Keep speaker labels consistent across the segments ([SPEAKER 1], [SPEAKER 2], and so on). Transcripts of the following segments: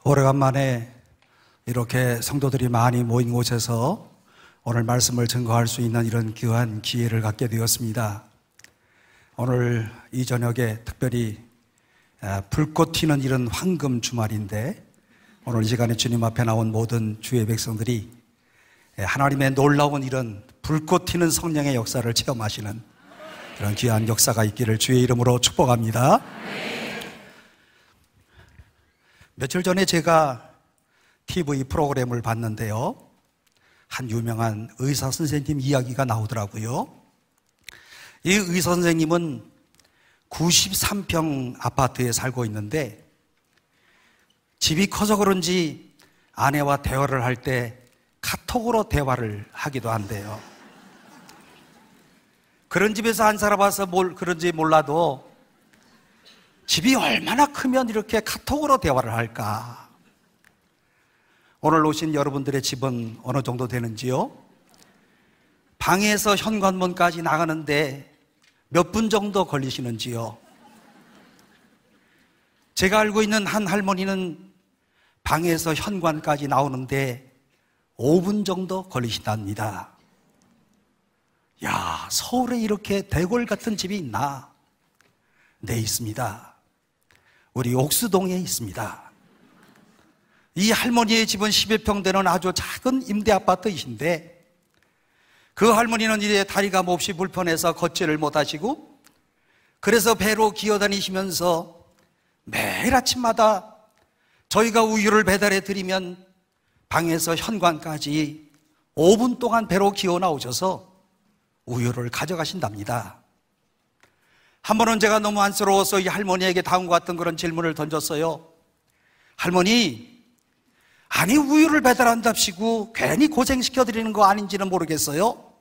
[SPEAKER 1] 오래간만에 이렇게 성도들이 많이 모인 곳에서 오늘 말씀을 증거할 수 있는 이런 귀한 기회를 갖게 되었습니다. 오늘 이 저녁에 특별히 불꽃 튀는 이런 황금 주말인데, 오늘 이 시간에 주님 앞에 나온 모든 주의 백성들이 하나님의 놀라운 이런 불꽃 튀는 성령의 역사를 체험하시는 그런 귀한 역사가 있기를 주의 이름으로 축복합니다. 며칠 전에 제가 TV 프로그램을 봤는데요, 한 유명한 의사 선생님 이야기가 나오더라고요. 이 의사 선생님은 93평 아파트에 살고 있는데, 집이 커서 그런지 아내와 대화를 할 때 카톡으로 대화를 하기도 한대요. 그런 집에서 안 살아봐서 그런지 몰라도 집이 얼마나 크면 이렇게 카톡으로 대화를 할까? 오늘 오신 여러분들의 집은 어느 정도 되는지요? 방에서 현관문까지 나가는데 몇 분 정도 걸리시는지요? 제가 알고 있는 한 할머니는 방에서 현관까지 나오는데 5분 정도 걸리신답니다. 야, 서울에 이렇게 대골 같은 집이 있나? 네, 있습니다. 우리 옥수동에 있습니다. 이 할머니의 집은 10여 평 되는 아주 작은 임대 아파트이신데, 그 할머니는 이제 다리가 몹시 불편해서 걷지를 못하시고, 그래서 배로 기어다니시면서 매일 아침마다 저희가 우유를 배달해 드리면 방에서 현관까지 5분 동안 배로 기어 나오셔서 우유를 가져가신답니다. 한 번은 제가 너무 안쓰러워서 이 할머니에게 다음과 같은 그런 질문을 던졌어요. 할머니, 아니 우유를 배달한답시고 괜히 고생시켜드리는 거 아닌지는 모르겠어요.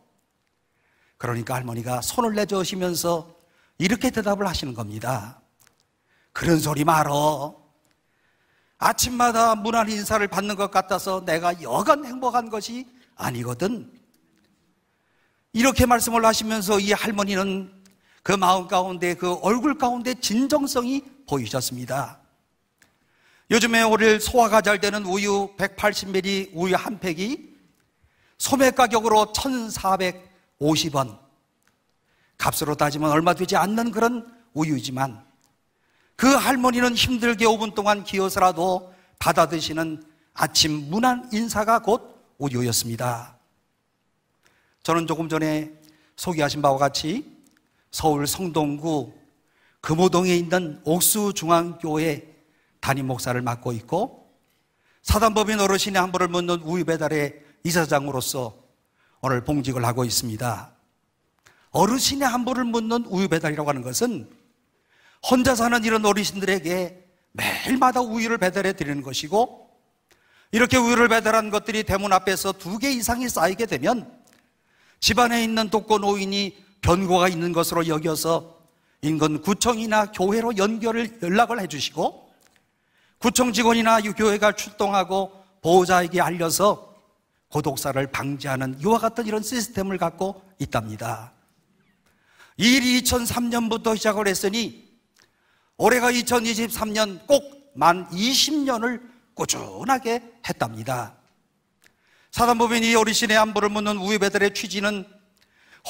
[SPEAKER 1] 그러니까 할머니가 손을 내저으시면서 이렇게 대답을 하시는 겁니다. 그런 소리 말어. 아침마다 무난 인사를 받는 것 같아서 내가 여간 행복한 것이 아니거든. 이렇게 말씀을 하시면서 이 할머니는 그 마음 가운데, 그 얼굴 가운데 진정성이 보이셨습니다. 요즘에 오늘 소화가 잘 되는 우유 180ml 우유 한 팩이 소매 가격으로 1,450원, 값으로 따지면 얼마 되지 않는 그런 우유지만, 그 할머니는 힘들게 5분 동안 기어서라도 받아 드시는 아침 무난 인사가 곧 우유였습니다. 저는 조금 전에 소개하신 바와 같이 서울 성동구 금호동에 있는 옥수중앙교회 담임 목사를 맡고 있고, 사단법인 어르신의 한부를 묻는 우유 배달의 이사장으로서 오늘 봉직을 하고 있습니다. 어르신의 한부를 묻는 우유 배달이라고 하는 것은 혼자 사는 이런 어르신들에게 매일마다 우유를 배달해 드리는 것이고, 이렇게 우유를 배달한 것들이 대문 앞에서 2개 이상이 쌓이게 되면 집안에 있는 독거노인이 변고가 있는 것으로 여겨서 인근 구청이나 교회로 연락을 해주시고, 구청 직원이나 교회가 출동하고 보호자에게 알려서 고독사를 방지하는 이와 같은 이런 시스템을 갖고 있답니다. 이 일이 2003년부터 시작을 했으니 올해가 2023년 꼭 만 20년을 꾸준하게 했답니다. 사단법인 이 어르신의 안부를 묻는 우유 배달의 취지는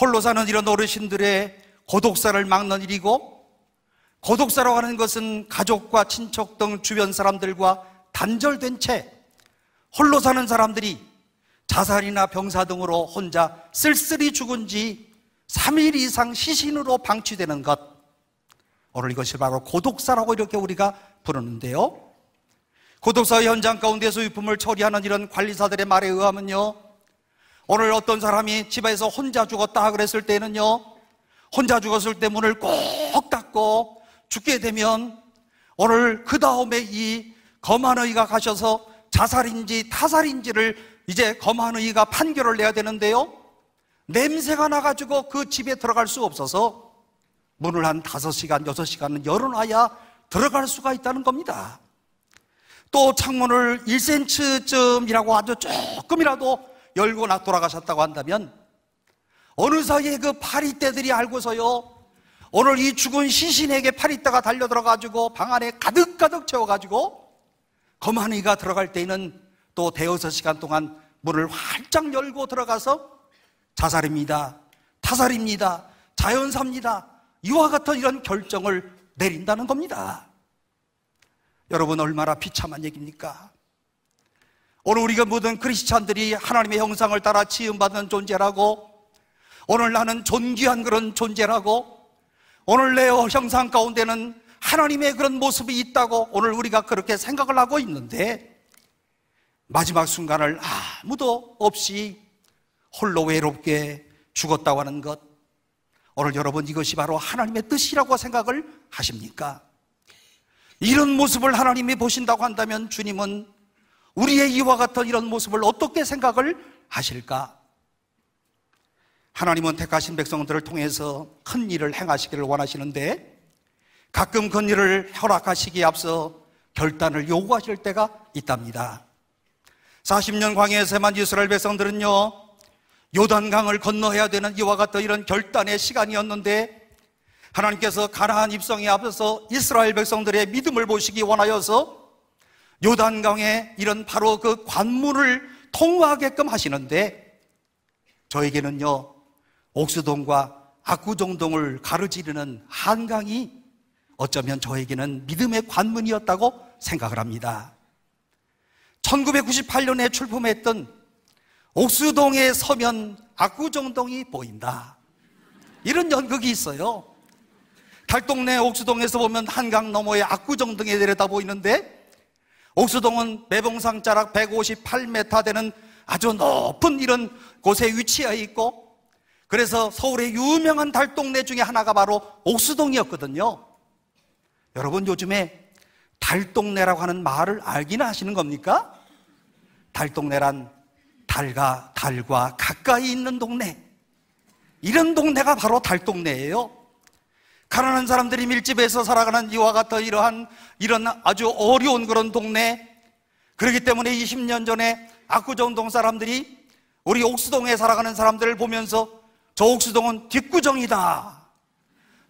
[SPEAKER 1] 홀로 사는 이런 어르신들의 고독사를 막는 일이고, 고독사라고 하는 것은 가족과 친척 등 주변 사람들과 단절된 채 홀로 사는 사람들이 자살이나 병사 등으로 혼자 쓸쓸히 죽은 지 3일 이상 시신으로 방치되는 것, 오늘 이것이 바로 고독사라고 이렇게 우리가 부르는데요, 고독사 현장 가운데서 유품을 처리하는 이런 관리사들의 말에 의하면요, 오늘 어떤 사람이 집에서 혼자 죽었다 그랬을 때는요, 혼자 죽었을 때 문을 꼭 닫고 죽게 되면 오늘 그 다음에 이 검안의가 가셔서 자살인지 타살인지를 이제 검안의가 판결을 내야 되는데요, 냄새가 나가지고 그 집에 들어갈 수 없어서 문을 한 5시간, 6시간은 열어놔야 들어갈 수가 있다는 겁니다. 또 창문을 1cm쯤이라고 아주 조금이라도 열고 돌아가셨다고 한다면 어느 사이에 그 파리떼들이 알고서요, 오늘 이 죽은 시신에게 파리떼가 달려들어가지고 방 안에 가득가득 채워가지고 거만이가 들어갈 때에는 또 대여섯 시간 동안 문을 활짝 열고 들어가서 자살입니다, 타살입니다, 자연사입니다, 이와 같은 이런 결정을 내린다는 겁니다. 여러분, 얼마나 비참한 얘기입니까? 오늘 우리가 모든 크리스찬들이 하나님의 형상을 따라 지음받은 존재라고, 오늘 나는 존귀한 그런 존재라고, 오늘 내 형상 가운데는 하나님의 그런 모습이 있다고 오늘 우리가 그렇게 생각을 하고 있는데, 마지막 순간을 아무도 없이 홀로 외롭게 죽었다고 하는 것, 오늘 여러분, 이것이 바로 하나님의 뜻이라고 생각을 하십니까? 이런 모습을 하나님이 보신다고 한다면 주님은 우리의 이와 같은 이런 모습을 어떻게 생각을 하실까? 하나님은 택하신 백성들을 통해서 큰 일을 행하시기를 원하시는데, 가끔 큰 일을 허락하시기에 앞서 결단을 요구하실 때가 있답니다. 40년 광야에서만 이스라엘 백성들은요, 요단강을 건너야 되는 이와 같은 이런 결단의 시간이었는데, 하나님께서 가나안 입성에 앞서서 이스라엘 백성들의 믿음을 보시기 원하여서 요단강에 이런 바로 그 관문을 통과하게끔 하시는데, 저에게는요, 옥수동과 압구정동을 가로지르는 한강이 어쩌면 저에게는 믿음의 관문이었다고 생각을 합니다. 1998년에 출품했던 옥수동에 서면 압구정동이 보인다, 이런 연극이 있어요. 달동네 옥수동에서 보면 한강 너머의 압구정동에 내려다 보이는데, 옥수동은 매봉산 자락 158m 되는 아주 높은 이런 곳에 위치해 있고, 그래서 서울의 유명한 달동네 중에 하나가 바로 옥수동이었거든요. 여러분, 요즘에 달동네라고 하는 말을 알기는 하시는 겁니까? 달동네란 달과 가까이 있는 동네, 이런 동네가 바로 달동네예요. 가난한 사람들이 밀집해서 살아가는 이와 같은 이런 아주 어려운 그런 동네, 그렇기 때문에 20년 전에 압구정동 사람들이 우리 옥수동에 살아가는 사람들을 보면서 저 옥수동은 뒷구정이다,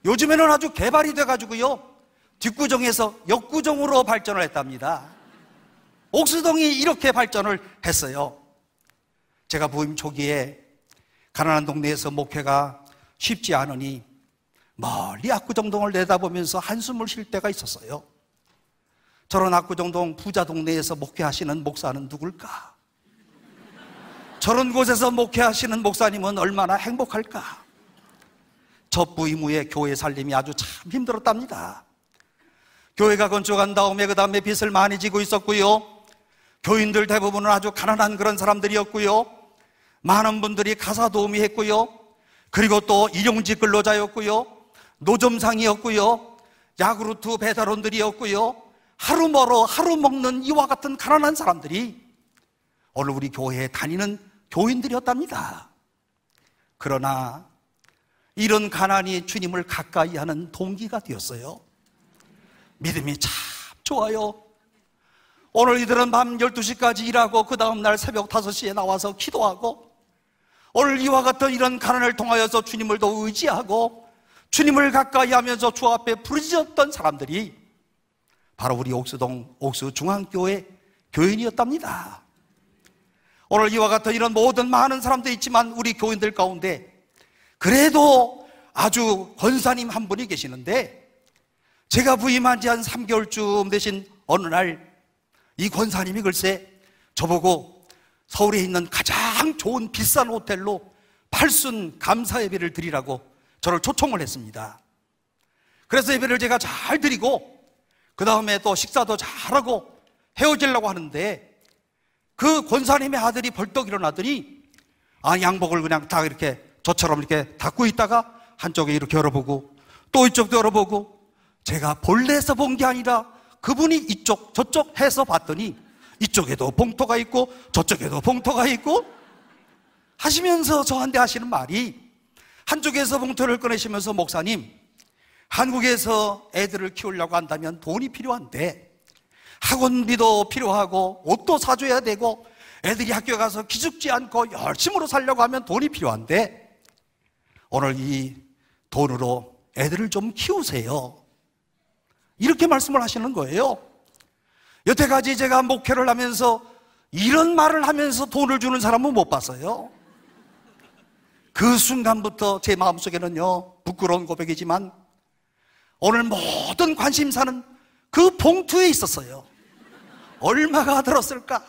[SPEAKER 1] 요즘에는 아주 개발이 돼가지고요, 뒷구정에서 역구정으로 발전을 했답니다. 옥수동이 이렇게 발전을 했어요. 제가 부임 초기에 가난한 동네에서 목회가 쉽지 않으니 멀리 압구정동을 내다보면서 한숨을 쉴 때가 있었어요. 저런 압구정동 부자 동네에서 목회하시는 목사는 누굴까? 저런 곳에서 목회하시는 목사님은 얼마나 행복할까? 첫 부임 후에 교회 살림이 아주 참 힘들었답니다. 교회가 건축한 다음에 그 다음에 빚을 많이 지고 있었고요, 교인들 대부분은 아주 가난한 그런 사람들이었고요, 많은 분들이 가사 도우미 했고요, 그리고 또 일용직 근로자였고요, 노점상이었고요, 야구르트 배달원들이었고요, 하루 멀어 하루 먹는 이와 같은 가난한 사람들이 오늘 우리 교회에 다니는 교인들이었답니다. 그러나 이런 가난이 주님을 가까이 하는 동기가 되었어요. 믿음이 참 좋아요. 오늘 이들은 밤 12시까지 일하고 그 다음날 새벽 5시에 나와서 기도하고, 오늘 이와 같은 이런 가난을 통하여서 주님을 더 의지하고 주님을 가까이 하면서 주 앞에 부르짖었던 사람들이 바로 우리 옥수동 옥수중앙교회 교인이었답니다. 오늘 이와 같은 이런 모든 많은 사람도 있지만 우리 교인들 가운데 그래도 아주 권사님 한 분이 계시는데, 제가 부임한 지 한 3개월쯤 되신 어느 날 이 권사님이 글쎄 저보고 서울에 있는 가장 좋은 비싼 호텔로 팔순 감사 예배를 드리라고 저를 초청을 했습니다. 그래서 예배를 제가 잘 드리고 그 다음에 또 식사도 잘하고 헤어지려고 하는데, 그 권사님의 아들이 벌떡 일어나더니 양복을 그냥 다 이렇게 저처럼 이렇게 닫고 있다가 한쪽에 이렇게 열어보고 또 이쪽도 열어보고, 제가 본래에서 본 게 아니라 그분이 이쪽 저쪽 해서 봤더니 이쪽에도 봉투가 있고 저쪽에도 봉투가 있고 하시면서 저한테 하시는 말이, 한쪽에서 봉투를 꺼내시면서 목사님, 한국에서 애들을 키우려고 한다면 돈이 필요한데 학원비도 필요하고 옷도 사줘야 되고 애들이 학교에 가서 기죽지 않고 열심으로 살려고 하면 돈이 필요한데 오늘 이 돈으로 애들을 좀 키우세요, 이렇게 말씀을 하시는 거예요. 여태까지 제가 목회를 하면서 이런 말을 하면서 돈을 주는 사람은 못 봤어요. 그 순간부터 제 마음속에는요, 부끄러운 고백이지만 오늘 모든 관심사는 그 봉투에 있었어요. 얼마가 들었을까?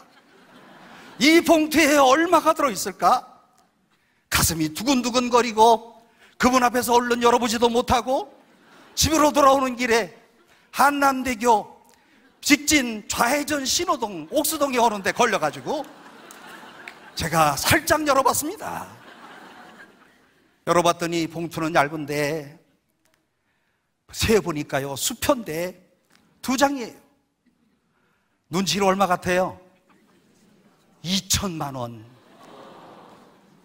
[SPEAKER 1] 이 봉투에 얼마가 들어있을까? 가슴이 두근두근거리고 그분 앞에서 얼른 열어보지도 못하고 집으로 돌아오는 길에 한남대교 직진 좌회전 신호등 옥수동에 오는데 걸려가지고 제가 살짝 열어봤습니다. 열어봤더니 봉투는 얇은데 세어보니까요, 수표인데 2장이에요. 눈치로 얼마 같아요? 2천만 원.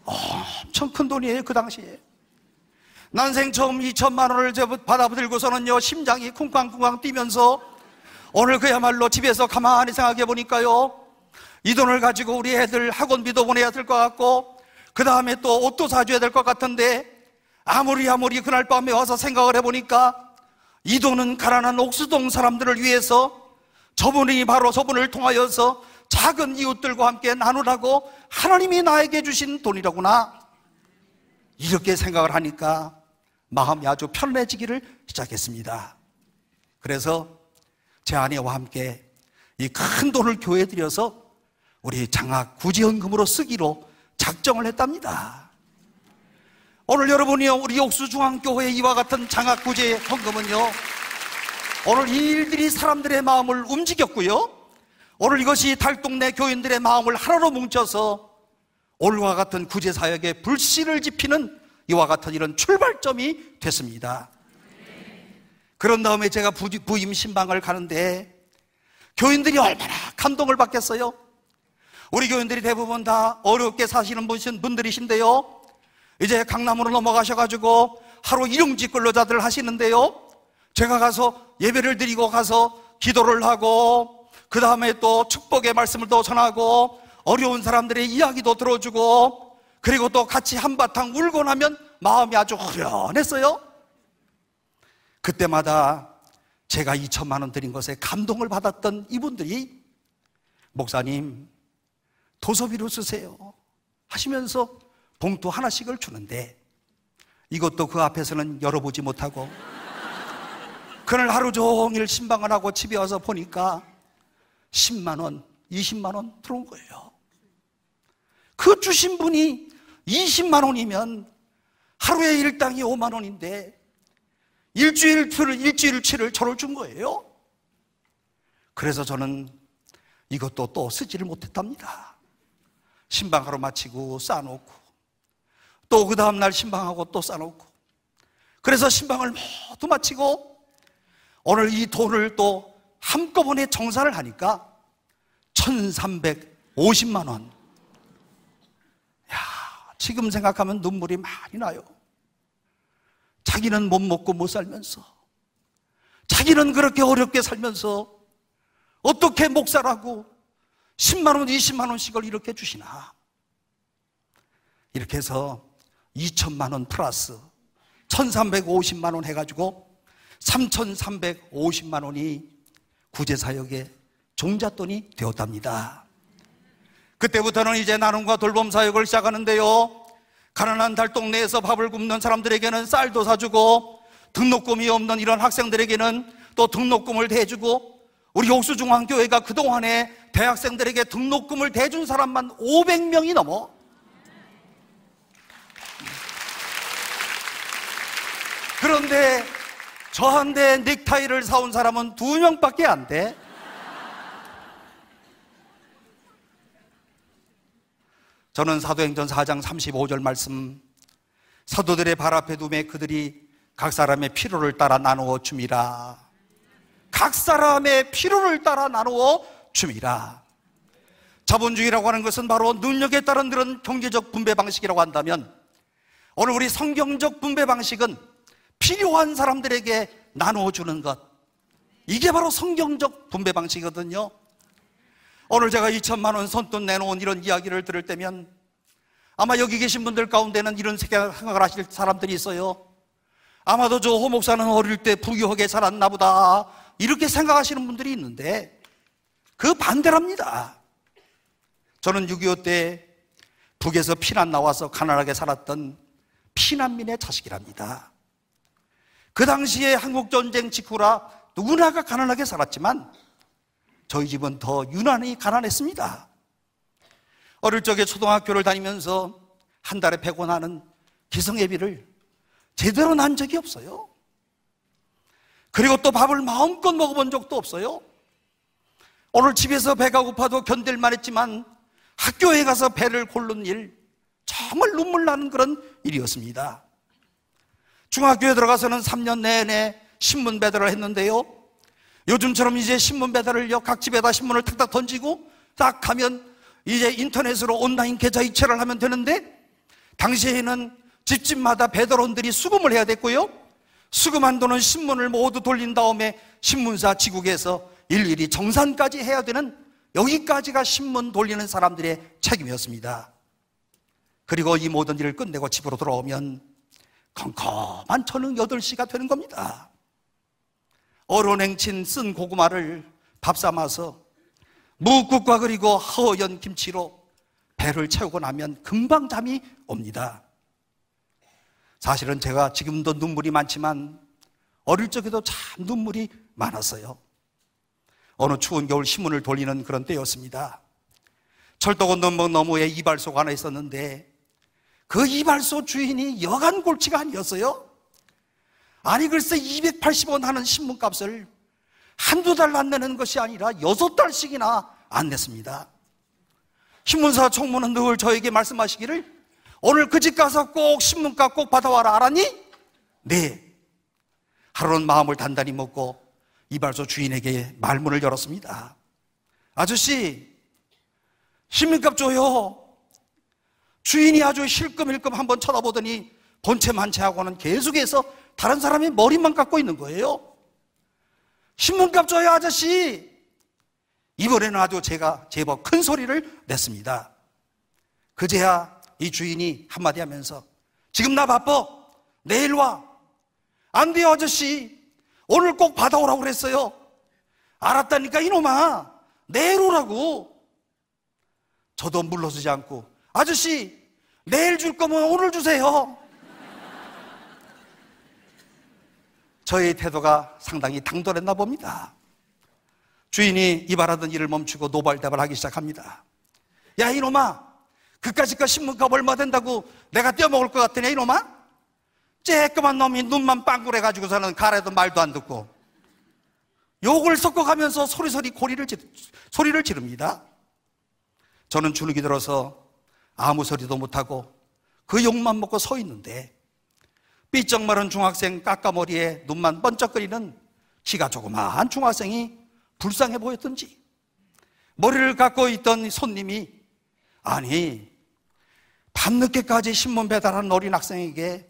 [SPEAKER 1] 엄청 큰 돈이에요, 그 당시에. 난생 처음 2천만 원을 받아들고서는요, 심장이 쿵쾅쿵쾅 뛰면서 오늘 그야말로 집에서 가만히 생각해 보니까요, 이 돈을 가지고 우리 애들 학원비도 보내야 될 것 같고, 그 다음에 또 옷도 사줘야 될 것 같은데, 아무리 그날 밤에 와서 생각을 해보니까 이 돈은 가난한 옥수동 사람들을 위해서 저분이 바로 저분을 통하여서 작은 이웃들과 함께 나누라고 하나님이 나에게 주신 돈이라구나, 이렇게 생각을 하니까 마음이 아주 편해지기를 시작했습니다. 그래서 제 아내와 함께 이 큰 돈을 교회에 들여서 우리 장학 구제헌금으로 쓰기로 작정을 했답니다. 오늘 여러분이요, 우리 옥수중앙교회 이와 같은 장학 구제헌금은요, 오늘 이 일들이 사람들의 마음을 움직였고요, 오늘 이것이 달동네 교인들의 마음을 하나로 뭉쳐서 오늘과 같은 구제사역에 불씨를 지피는 이와 같은 이런 출발점이 됐습니다. 그런 다음에 제가 부임 신방을 가는데 교인들이 얼마나 감동을 받겠어요? 우리 교인들이 대부분 다 어렵게 사시는 분들이신데요, 이제 강남으로 넘어가셔가지고 하루 일용직 근로자들 하시는데요, 제가 가서 예배를 드리고 가서 기도를 하고 그 다음에 또 축복의 말씀을 또 전하고 어려운 사람들의 이야기도 들어주고 그리고 또 같이 한바탕 울고 나면 마음이 아주 후련했어요. 그때마다 제가 2천만 원 드린 것에 감동을 받았던 이분들이 목사님 도서비로 쓰세요 하시면서 봉투 하나씩을 주는데 이것도 그 앞에서는 열어보지 못하고 그날 하루 종일 신방을 하고 집에 와서 보니까 10만 원, 20만 원 들어온 거예요. 그 주신 분이 20만 원이면 하루에 일당이 5만 원인데 일주일치를 저를 준 거예요. 그래서 저는 이것도 또 쓰지를 못했답니다. 신방하러 마치고 싸놓고 또 그 다음날 신방하고 또 싸놓고 그래서 신방을 모두 마치고 오늘 이 돈을 또 한꺼번에 정산을 하니까 1,350만 원. 야, 지금 생각하면 눈물이 많이 나요. 자기는 못 먹고 못 살면서 자기는 그렇게 어렵게 살면서 어떻게 목사라고 10만 원, 20만 원씩을 이렇게 주시나. 이렇게 해서 2천만 원 플러스 1,350만 원 해가지고 3,350만 원이 구제사역의 종잣돈이 되었답니다. 그때부터는 이제 나눔과 돌봄 사역을 시작하는데요, 가난한 달동네에서 밥을 굶는 사람들에게는 쌀도 사주고 등록금이 없는 이런 학생들에게는 또 등록금을 대주고 우리 옥수중앙교회가 그동안에 대학생들에게 등록금을 대준 사람만 500명이 넘어. 그런데 저한테 넥타이를 사온 사람은 2명밖에 안 돼. 저는 사도행전 4장 35절 말씀, 사도들의 발 앞에 두매 그들이 각 사람의 필요를 따라 나누어 줌이라. 각 사람의 필요를 따라 나누어 줌이라. 자본주의라고 하는 것은 바로 능력에 따른 그런 경제적 분배 방식이라고 한다면 오늘 우리 성경적 분배 방식은 필요한 사람들에게 나누어 주는 것, 이게 바로 성경적 분배 방식이거든요. 오늘 제가 2천만 원 선돈 내놓은 이런 이야기를 들을 때면 아마 여기 계신 분들 가운데는 이런 생각을 하실 사람들이 있어요. 아마도 저 호 목사는 어릴 때 부유하게 살았나 보다 이렇게 생각하시는 분들이 있는데 그 반대랍니다. 저는 6.25 때 북에서 피난 나와서 가난하게 살았던 피난민의 자식이랍니다. 그 당시에 한국전쟁 직후라 누구나가 가난하게 살았지만 저희 집은 더 유난히 가난했습니다. 어릴 적에 초등학교를 다니면서 한 달에 100원 하는 기성예비를 제대로 난 적이 없어요. 그리고 또 밥을 마음껏 먹어본 적도 없어요. 오늘 집에서 배가 고파도 견딜만 했지만 학교에 가서 배를 고른 일, 정말 눈물 나는 그런 일이었습니다. 중학교에 들어가서는 3년 내내 신문 배달을 했는데요, 요즘처럼 이제 신문 배달을요, 각 집에다 신문을 탁탁 던지고 딱 하면 이제 인터넷으로 온라인 계좌 이체를 하면 되는데, 당시에는 집집마다 배달원들이 수금을 해야 됐고요, 수금한 돈은 신문을 모두 돌린 다음에 신문사 지국에서 일일이 정산까지 해야 되는, 여기까지가 신문 돌리는 사람들의 책임이었습니다. 그리고 이 모든 일을 끝내고 집으로 돌아오면 컴컴한 저녁 8시가 되는 겁니다. 얼어냉친 쓴 고구마를 밥 삼아서 묵국과 그리고 허연 김치로 배를 채우고 나면 금방 잠이 옵니다. 사실은 제가 지금도 눈물이 많지만 어릴 적에도 참 눈물이 많았어요. 어느 추운 겨울 신문을 돌리는 그런 때였습니다. 철도 건너목 너머에 이발소가 하나 있었는데 그 이발소 주인이 여간 골치가 아니었어요. 아니 글쎄 280원 하는 신문값을 한두 달 안 내는 것이 아니라 6달씩이나 안 냈습니다. 신문사 총무는 늘 저에게 말씀하시기를, 오늘 그 집 가서 꼭 신문값 꼭 받아와라, 알았니? 네. 하루는 마음을 단단히 먹고 이발소 주인에게 말문을 열었습니다. 아저씨, 신문값 줘요. 주인이 아주 힐끔힐끔 한번 쳐다보더니 본체만체하고는 계속해서 다른 사람의 머리만 깎고 있는 거예요. 신문값 줘요, 아저씨. 이번에는 아주 제가 제법 큰 소리를 냈습니다. 그제야 이 주인이 한마디 하면서, 지금 나 바빠, 내일 와. 안 돼요, 아저씨. 오늘 꼭 받아오라고 그랬어요. 알았다니까 이놈아, 내일 오라고. 저도 물러서지 않고, 아저씨 내일 줄 거면 오늘 주세요. 저의 태도가 상당히 당돌했나 봅니다. 주인이 이발하던 일을 멈추고 노발대발하기 시작합니다. 야 이놈아, 그까짓 거 신문값 얼마 된다고 내가 떼어먹을 것 같으냐 이놈아? 쬐끄만 놈이 눈만 빵꾸래가지고서는 가래도 말도 안 듣고 욕을 섞어가면서 소리를 지릅니다. 저는 주눅이 들어서 아무 소리도 못하고 그 욕만 먹고 서 있는데, 삐쩍 마른 중학생 까까머리에 눈만 번쩍거리는 키가 조그마한 중학생이 불쌍해 보였던지 머리를 깎고 있던 손님이, 아니 밤늦게까지 신문 배달하는 어린 학생에게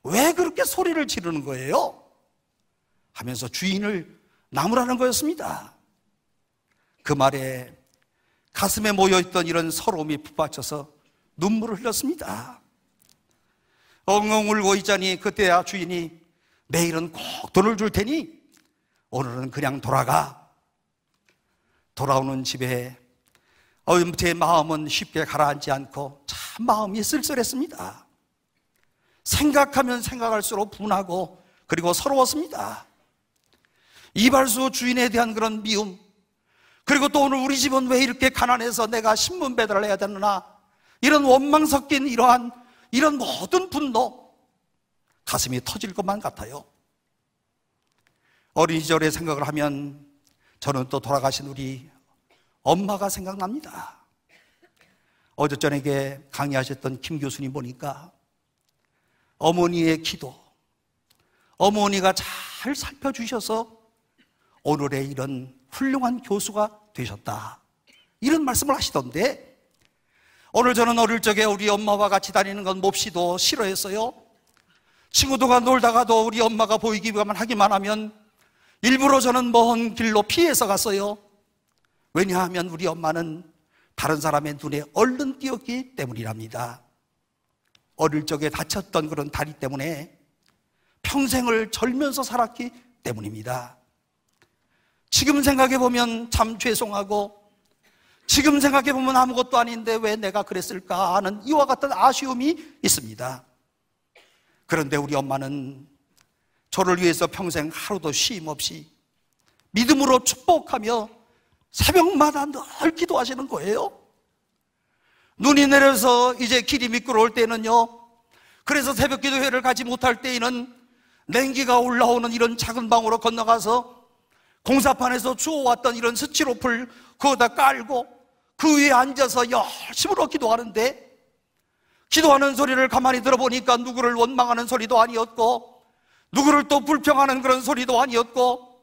[SPEAKER 1] 왜 그렇게 소리를 지르는 거예요? 하면서 주인을 나무라는 거였습니다. 그 말에 가슴에 모여있던 이런 서러움이 북받쳐서 눈물을 흘렸습니다. 엉엉 울고 있자니 그때야 주인이, 내일은 꼭 돈을 줄 테니 오늘은 그냥 돌아가. 돌아오는 집에 제 마음은 쉽게 가라앉지 않고 참 마음이 쓸쓸했습니다. 생각하면 생각할수록 분하고 그리고 서러웠습니다. 이발소 주인에 대한 그런 미움, 그리고 또 오늘 우리 집은 왜 이렇게 가난해서 내가 신문 배달을 해야 되느냐, 이런 원망 섞인 이런 모든 분노, 가슴이 터질 것만 같아요. 어린 시절의 생각을 하면 저는 또 돌아가신 우리 엄마가 생각납니다. 어제 저녁에 강의하셨던 김 교수님 보니까 어머니의 기도, 어머니가 잘 살펴주셔서 오늘의 이런 훌륭한 교수가 되셨다, 이런 말씀을 하시던데, 오늘 저는 어릴 적에 우리 엄마와 같이 다니는 건 몹시도 싫어했어요. 친구들과 놀다가도 우리 엄마가 보이기만 하기만 하면 일부러 저는 먼 길로 피해서 갔어요. 왜냐하면 우리 엄마는 다른 사람의 눈에 얼른 띄었기 때문이랍니다. 어릴 적에 다쳤던 그런 다리 때문에 평생을 절면서 살았기 때문입니다. 지금 생각해보면 참 죄송하고, 지금 생각해보면 아무것도 아닌데 왜 내가 그랬을까 하는 이와 같은 아쉬움이 있습니다. 그런데 우리 엄마는 저를 위해서 평생 하루도 쉼 없이 믿음으로 축복하며 새벽마다 늘 기도하시는 거예요. 눈이 내려서 이제 길이 미끄러울 때는요, 그래서 새벽 기도회를 가지 못할 때에는 냉기가 올라오는 이런 작은 방으로 건너가서 공사판에서 주워왔던 이런 스티로폴 그거다 깔고 그 위에 앉아서 열심으로 기도하는데, 기도하는 소리를 가만히 들어보니까 누구를 원망하는 소리도 아니었고, 누구를 또 불평하는 그런 소리도 아니었고,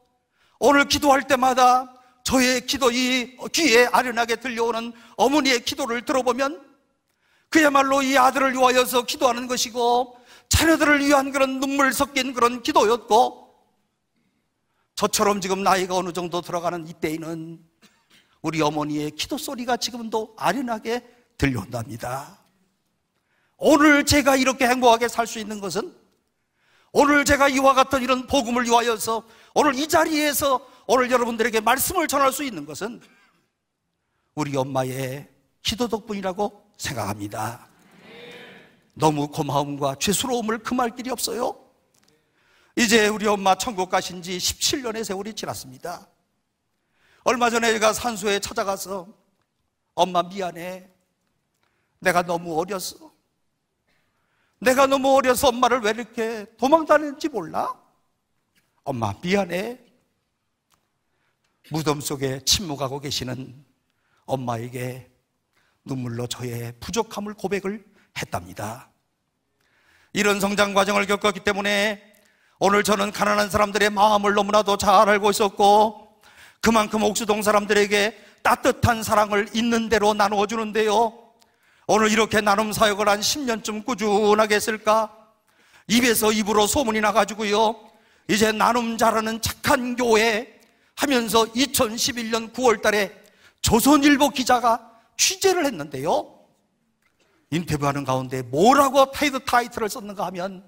[SPEAKER 1] 오늘 기도할 때마다 저의 기도, 이 귀에 아련하게 들려오는 어머니의 기도를 들어보면 그야말로 이 아들을 위하여서 기도하는 것이고, 자녀들을 위한 그런 눈물 섞인 그런 기도였고, 저처럼 지금 나이가 어느 정도 들어가는 이때에는 우리 어머니의 기도 소리가 지금도 아련하게 들려온답니다. 오늘 제가 이렇게 행복하게 살 수 있는 것은, 오늘 제가 이와 같은 이런 복음을 위하여서 오늘 이 자리에서 오늘 여러분들에게 말씀을 전할 수 있는 것은 우리 엄마의 기도 덕분이라고 생각합니다. 너무 고마움과 죄스러움을 금할 길이 없어요. 이제 우리 엄마 천국 가신 지 17년의 세월이 지났습니다. 얼마 전에 제가 산소에 찾아가서 엄마 미안해, 내가 너무 어렸어, 내가 너무 어려서 엄마를 왜 이렇게 도망다녔는지 몰라? 엄마 미안해. 무덤 속에 침묵하고 계시는 엄마에게 눈물로 저의 부족함을 고백을 했답니다. 이런 성장 과정을 겪었기 때문에 오늘 저는 가난한 사람들의 마음을 너무나도 잘 알고 있었고, 그만큼 옥수동 사람들에게 따뜻한 사랑을 있는 대로 나누어 주는데요, 오늘 이렇게 나눔 사역을 한 10년쯤 꾸준하게 했을까? 입에서 입으로 소문이 나가지고요, 이제 나눔 잘하는 착한 교회 하면서 2011년 9월 달에 조선일보 기자가 취재를 했는데요, 인터뷰하는 가운데 뭐라고 타이틀을 썼는가 하면,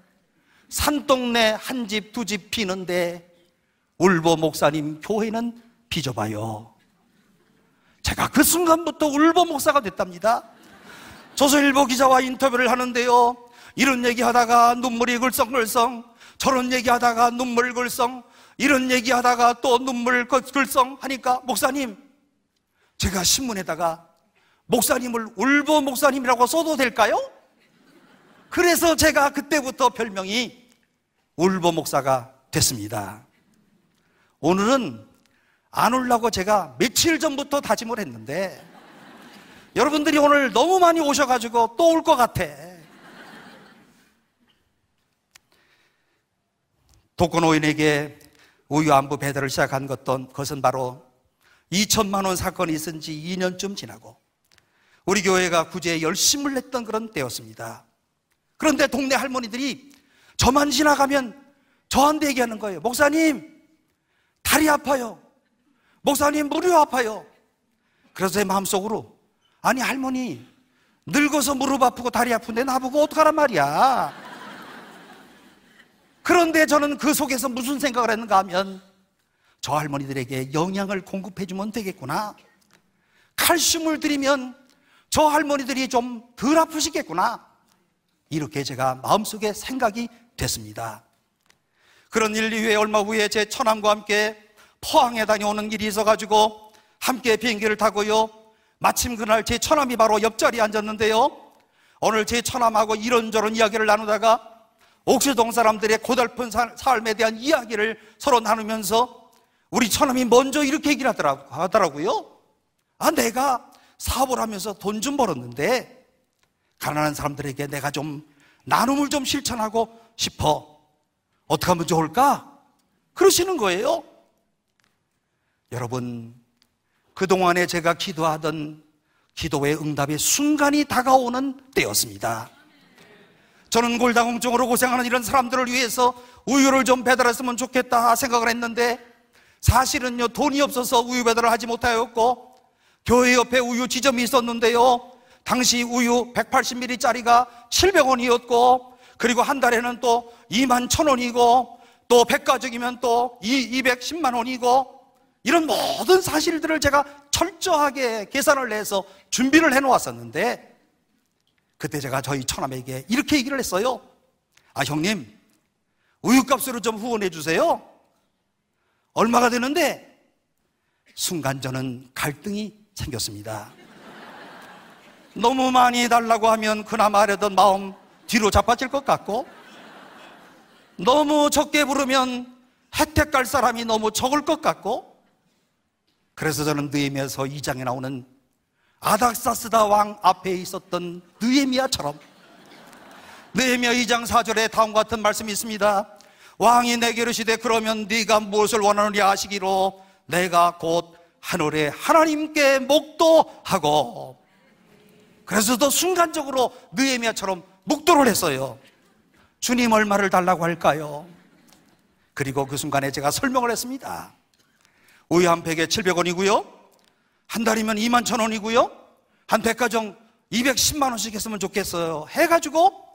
[SPEAKER 1] 산동네 한 집 두 집 피는데 울보 목사님 교회는 비좁아요. 제가 그 순간부터 울보 목사가 됐답니다. 조선일보 기자와 인터뷰를 하는데요, 이런 얘기하다가 눈물이 글썽글썽, 저런 얘기하다가 눈물 글썽, 이런 얘기하다가 또 눈물 글썽 하니까, 목사님, 제가 신문에다가 목사님을 울보 목사님이라고 써도 될까요? 그래서 제가 그때부터 별명이 울보 목사가 됐습니다. 오늘은 안 울라고 제가 며칠 전부터 다짐을 했는데, 여러분들이 오늘 너무 많이 오셔가지고 또 올 것 같아. 독거노인에게 우유 안부 배달을 시작한 것은 바로 2천만 원 사건이 있은 지 2년쯤 지나고 우리 교회가 구제에 열심을 냈던 그런 때였습니다. 그런데 동네 할머니들이 저만 지나가면 저한테 얘기하는 거예요. 목사님, 다리 아파요. 목사님, 무릎 아파요. 그래서 제 마음속으로, 아니 할머니, 늙어서 무릎 아프고 다리 아픈데 나보고 어떡하란 말이야. 그런데 저는 그 속에서 무슨 생각을 했는가 하면, 저 할머니들에게 영양을 공급해주면 되겠구나, 칼슘을 드리면 저 할머니들이 좀 덜 아프시겠구나, 이렇게 제가 마음속에 생각이 됐습니다. 그런 일 이후에 얼마 후에 제 처남과 함께 포항에 다녀오는 일이 있어가지고 함께 비행기를 타고요, 마침 그날 제 처남이 바로 옆자리에 앉았는데요, 오늘 제 처남하고 이런저런 이야기를 나누다가 옥수동 사람들의 고달픈 삶에 대한 이야기를 서로 나누면서 우리 처남이 먼저 이렇게 얘기를 하더라고요. 아, 내가 사업을 하면서 돈 좀 벌었는데 가난한 사람들에게 내가 좀 나눔을 좀 실천하고 싶어. 어떻게 하면 좋을까? 그러시는 거예요. 여러분, 그동안에 제가 기도하던 기도의 응답의 순간이 다가오는 때였습니다. 저는 골다공증으로 고생하는 이런 사람들을 위해서 우유를 좀 배달했으면 좋겠다 생각을 했는데, 사실은요, 돈이 없어서 우유 배달을 하지 못하였고, 교회 옆에 우유 지점이 있었는데요, 당시 우유 180ml짜리가 700원이었고, 그리고 한 달에는 또 21,000원이고, 또 백가족이면 또 210만 원이고, 이런 모든 사실들을 제가 철저하게 계산을 해서 준비를 해놓았었는데, 그때 제가 저희 처남에게 이렇게 얘기를 했어요. 아, 형님, 우유값으로 좀 후원해 주세요. 얼마가 되는데? 순간 저는 갈등이 생겼습니다. 너무 많이 달라고 하면 그나마 하려던 마음 뒤로 자빠질 것 같고, 너무 적게 부르면 혜택 갈 사람이 너무 적을 것 같고, 그래서 저는 느헤미야서 2장에 나오는 아닥사스다 왕 앞에 있었던 느헤미야처럼, 느헤미야 2장 4절에 다음과 같은 말씀이 있습니다. 왕이 내게 이르시되 그러면 네가 무엇을 원하느냐 하시기로 내가 곧 하늘의 하나님께 목도하고. 그래서 또 순간적으로 느헤미야처럼 묵도를 했어요. 주님 얼마를 달라고 할까요? 그리고 그 순간에 제가 설명을 했습니다. 우유 한 팩에 700원이고요 한 달이면 21,000원이고요 한 백가정 210만 원씩 했으면 좋겠어요 해가지고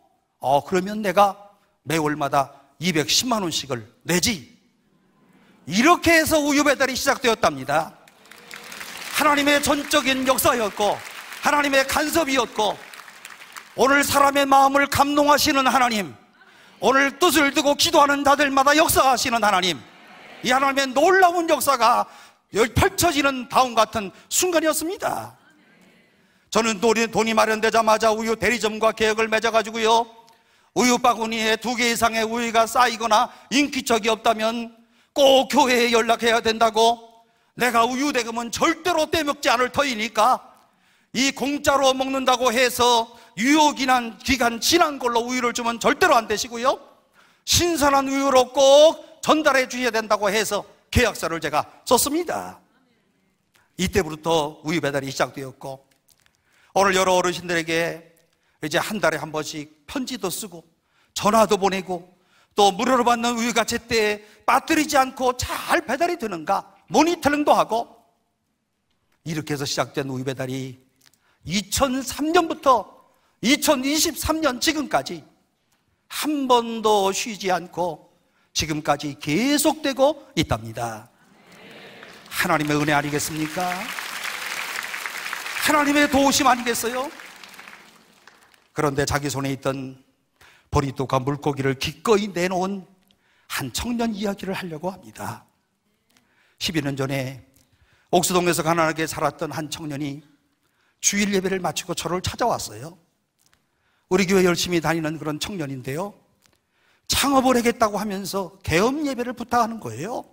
[SPEAKER 1] 그러면 내가 매월마다 210만 원씩을 내지. 이렇게 해서 우유 배달이 시작되었답니다. 하나님의 전적인 역사였고 하나님의 간섭이었고, 오늘 사람의 마음을 감동하시는 하나님, 오늘 뜻을 두고 기도하는 자들마다 역사하시는 하나님, 이 하나님의 놀라운 역사가 펼쳐지는 다음 같은 순간이었습니다. 저는 돈이 마련되자마자 우유 대리점과 계약을 맺어가지고요, 우유 바구니에 2개 이상의 우유가 쌓이거나 인기척이 없다면 꼭 교회에 연락해야 된다고, 내가 우유 대금은 절대로 떼먹지 않을 터이니까 이 공짜로 먹는다고 해서 유효기간 지난 걸로 우유를 주면 절대로 안 되시고요, 신선한 우유로 꼭 전달해 주셔야 된다고 해서 계약서를 제가 썼습니다. 이때부터 우유 배달이 시작되었고, 오늘 여러 어르신들에게 이제 한 달에 한 번씩 편지도 쓰고 전화도 보내고, 또 무료로 받는 우유가 제때 빠뜨리지 않고 잘 배달이 되는가 모니터링도 하고, 이렇게 해서 시작된 우유 배달이 2003년부터 2023년 지금까지 한 번도 쉬지 않고 지금까지 계속되고 있답니다. 하나님의 은혜 아니겠습니까? 하나님의 도우심 아니겠어요? 그런데 자기 손에 있던 보리떡과 물고기를 기꺼이 내놓은 한 청년 이야기를 하려고 합니다. 12년 전에 옥수동에서 가난하게 살았던 한 청년이 주일 예배를 마치고 저를 찾아왔어요. 우리 교회 열심히 다니는 그런 청년인데요, 창업을 하겠다고 하면서 개업 예배를 부탁하는 거예요.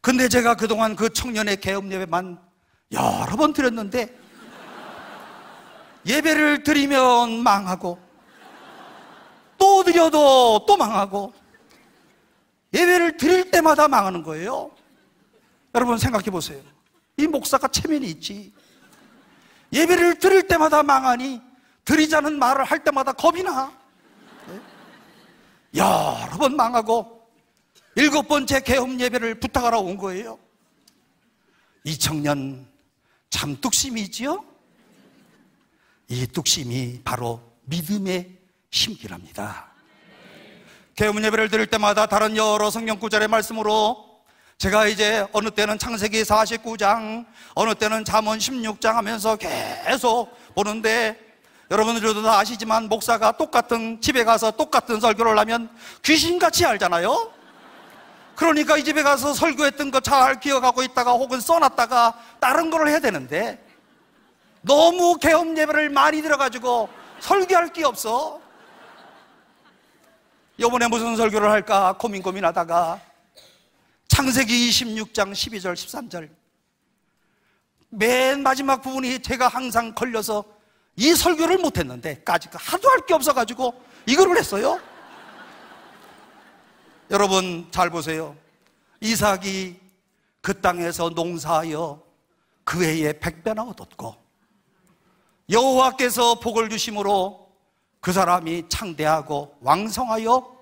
[SPEAKER 1] 근데 제가 그동안 그 청년의 개업 예배만 여러 번 드렸는데, 예배를 드리면 망하고 또 드려도 또 망하고, 예배를 드릴 때마다 망하는 거예요. 여러분 생각해 보세요. 이 목사가 체면이 있지, 예배를 드릴 때마다 망하니 드리자는 말을 할 때마다 겁이 나. 여러 번 망하고 7번째 개업 예배를 부탁하러 온 거예요. 이 청년 참 뚝심이지요? 이 뚝심이 바로 믿음의 심기랍니다. 개업 예배를 드릴 때마다 다른 여러 성경 구절의 말씀으로 제가 이제 어느 때는 창세기 49장, 어느 때는 잠언 16장 하면서 계속 보는데, 여러분들도 다 아시지만 목사가 똑같은 집에 가서 똑같은 설교를 하면 귀신같이 알잖아요. 그러니까 이 집에 가서 설교했던 거 잘 기억하고 있다가 혹은 써놨다가 다른 걸 해야 되는데, 너무 개업 예배를 많이 들어가지고 설교할 게 없어. 이번에 무슨 설교를 할까 고민하다가 창세기 26장 12절 13절 맨 마지막 부분이 제가 항상 걸려서 이 설교를 못했는데, 까짓 하도 할 게 없어가지고 이거를 했어요. 여러분 잘 보세요. 이삭이 그 땅에서 농사하여 그 해에 100배나 얻었고, 여호와께서 복을 주심으로 그 사람이 창대하고 왕성하여